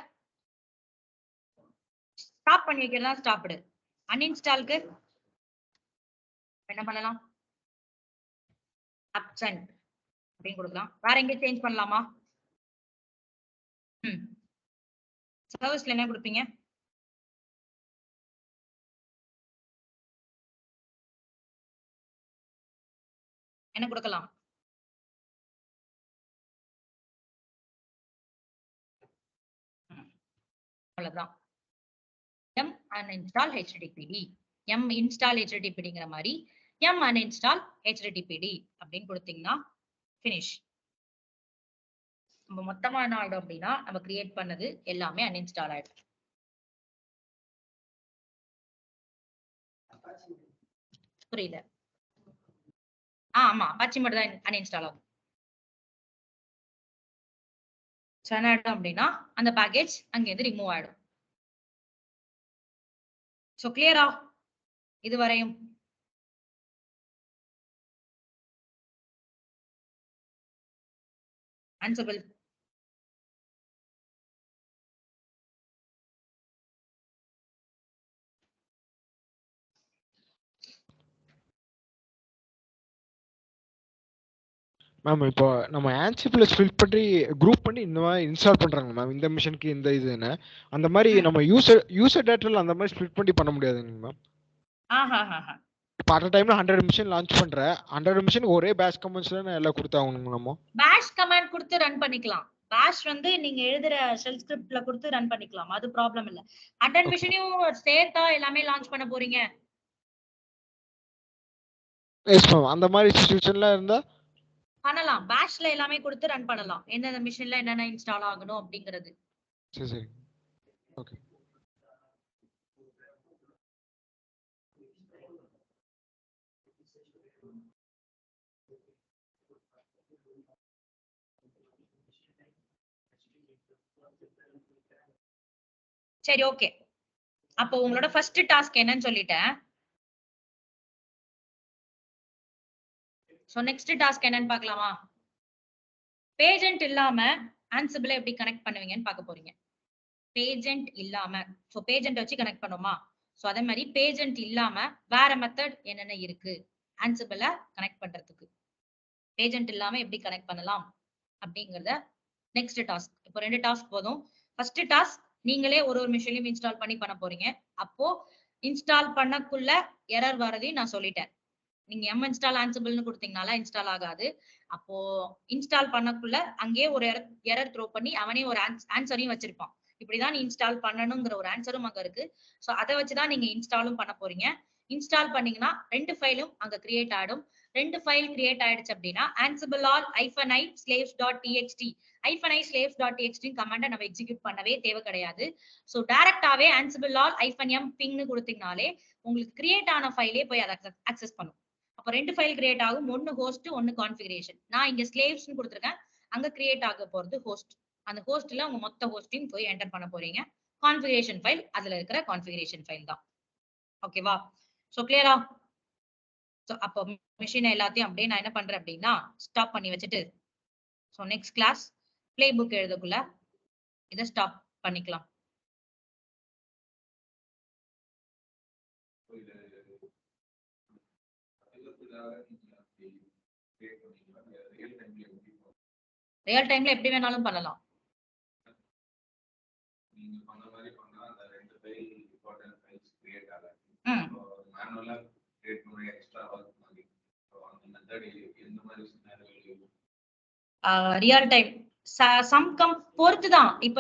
ஸ்டாப் பண்ணி வைக்கிறதா ஸ்டாப்டு. அன்இன்ஸ்டால்க்கு என்ன பண்ணலாம்? absent அப்படின்னு கொடுக்கலாம். வேற எங்க சேஞ்ச் பண்ணலாமா? சர்வீஸ்ல என்ன கொடுப்பீங்க? என்ன கொடுக்கலாம்? அவ்வளவுதான். m uninstall httpd m install httpdங்கிற மாதிரி m uninstall httpd அப்படின்னு கொடுத்தீங்கன்னா finish. நம்ம மொத்தமா என்ன ஆயிடும் அப்படின்னா நம்ம கிரியேட் பண்ணது எல்லாமே uninstall ஆயிடும். புரியல? ஆமா அப்பாச்சி மட்டும் தான் uninstall ஆகும். என்ன ஆயிடும் அப்படின்னா அந்த பேக்கேஜ் அங்க இருந்து ரிமூவ் ஆயிடும். சோ கிளியரா இதுவரையும்? Ansible மேம் இப்போ நம்ம Ansible ஸ்பிளிட் பண்ணி குரூப் பண்ணி இந்த மாதிரி இன்ஸ்டால் பண்றாங்க மேம். இந்த மிஷனுக்கு இந்த இதுன்னு அந்த மாதிரி நம்ம யூசர் டேட்டால அந்த மாதிரி ஸ்பிளிட் பண்ணி பண்ண முடியாதுங்க மேம். இப்போ அட் டைம்ல 100 மிஷின் லான்ச் பண்ற 100 மிஷின் ஒரே பேஷ் கமெண்ட்ஸ் தான் எல்லாம் கொடுத்தாகணும் நம்ம. பேஷ் கமாண்ட் கொடுத்து ரன் பண்ணிக்கலாம். பேஷ் வந்து நீங்க எழுதுற ஷெல் ஸ்கிரிப்ட்ல கொடுத்து ரன் பண்ணிக்கலாம். அது ப்ராப்ளம் இல்ல. 100 மிஷினையும் சேர்த்தா எல்லாமே லான்ச் பண்ண போறீங்க? Yes ma'am. அந்த மாதிரி சிச்சுவேஷன்ல இருந்தா பண்ணலாம். பேஷ்ல எல்லாமே கொடுத்து ரன் பண்ணலாம். எந்தெந்த மிஷின்ல என்னென்ன இன்ஸ்டால் ஆகணும் அப்படிங்கிறது. சரி சரி ஓகே. சரி ஓகே. அப்போ உங்களோட ஃபர்ஸ்ட் டாஸ்க் என்னன்னு சொல்லிட்டேன். சோ நெக்ஸ்ட் டாஸ்க் என்னன்னு பார்க்கலாமா? பேஜென்ட் இல்லாம ஆன்சிபிள எப்படி கனெக்ட் பண்ணுவீங்கன்னு பார்க்க போறீங்க. பேஜென்ட் இல்லாம, சோ பேஜென்ட் வச்சு கனெக்ட் பண்ணுமா? சோ அதே மாதிரி பேஜென்ட் இல்லாம வேற மெத்தட் என்னென்ன இருக்கு ஆன்சிபிள கனெக்ட் பண்றதுக்கு? பேஜென்ட் இல்லாம எப்படி கனெக்ட் பண்ணலாம் அப்படிங்கறத நெக்ஸ்ட் டாஸ்க். இப்போ 2 டாஸ்க் போதும். ஃபர்ஸ்ட் டாஸ்க் நீங்களே ஒரு மிஷினையும் இன்ஸ்டால் பண்ணி பண்ண போறீங்க. அப்போ இன்ஸ்டால் பண்ணக்குள்ள எரர் வரதையும் நான் சொல்லிட்டேன். நீங்க இன்ஸ்டால் ஆன்சிபிள்னு கொடுத்தீங்கனால இன்ஸ்டால் ஆகாது. அப்போ இன்ஸ்டால் பண்ணக்குள்ள அங்கேயே ஒரு எரர் த்ரோ பண்ணி அவனே ஒரு ஆன்சரையும் வச்சிருப்பான். இப்படிதான் நீ இன்ஸ்டால் பண்ணணுங்கிற ஒரு ஆன்சரும் அங்க இருக்கு. சோ அதை வச்சுதான் நீங்க இன்ஸ்டாலும் பண்ண போறீங்க. இன்ஸ்டால் பண்ணீங்கன்னா 2 ஃபைலும் அங்க கிரியேட் ஆயிடும். 2 ஃபைல் கிரியேட் ஆயிடுச்சு அப்படின்னா ansible all -i slaves.txt -i slaves.txt கமாண்ட நம்ம எக்ஸிக்யூட் பண்ணவே தேவை கிடையாது. சோ டைரக்டாவே ansible all -m pingனு கொடுத்தீங்கனாலே உங்களுக்கு கிரியேட் ஆன ஃபைலே போய் அதை அக்சஸ் பண்ணும். அப்ப 2 ஃபைல் கிரியேட் ஆகும். 1 ஹோஸ்ட் 1 கான்ஃபிகரேஷன். நான் இங்க ஸ்லேவ்ஸ்னு கொடுத்திருக்கேன். அங்க கிரியேட் ஆக போறது ஹோஸ்ட். அந்த ஹோஸ்ட்ல உங்க மொத்த ஹோஸ்டையும் போய் என்டர் பண்ண போறீங்க. கான்ஃபிகரேஷன் ஃபைல் அதுல இருக்கிற கான்ஃபிகரேஷன் ஃபைல் தான். ஓகேவா? சோ கிளியரா? சோ அப்போ மெஷின் எல்லாத்தையும் அப்படியே நான் என்ன பண்றேன் அப்படின்னா ஸ்டாப் பண்ணி வச்சுட்டு so next class playbook எழுதக்குள்ள இதை ஸ்டாப் பண்ணிக்கலாம். ரியல் டைம்ல எப்படி வேணாலும் பண்ணலாம். ரியல் டைம் சம் கம் பொறுத்துதான். இப்ப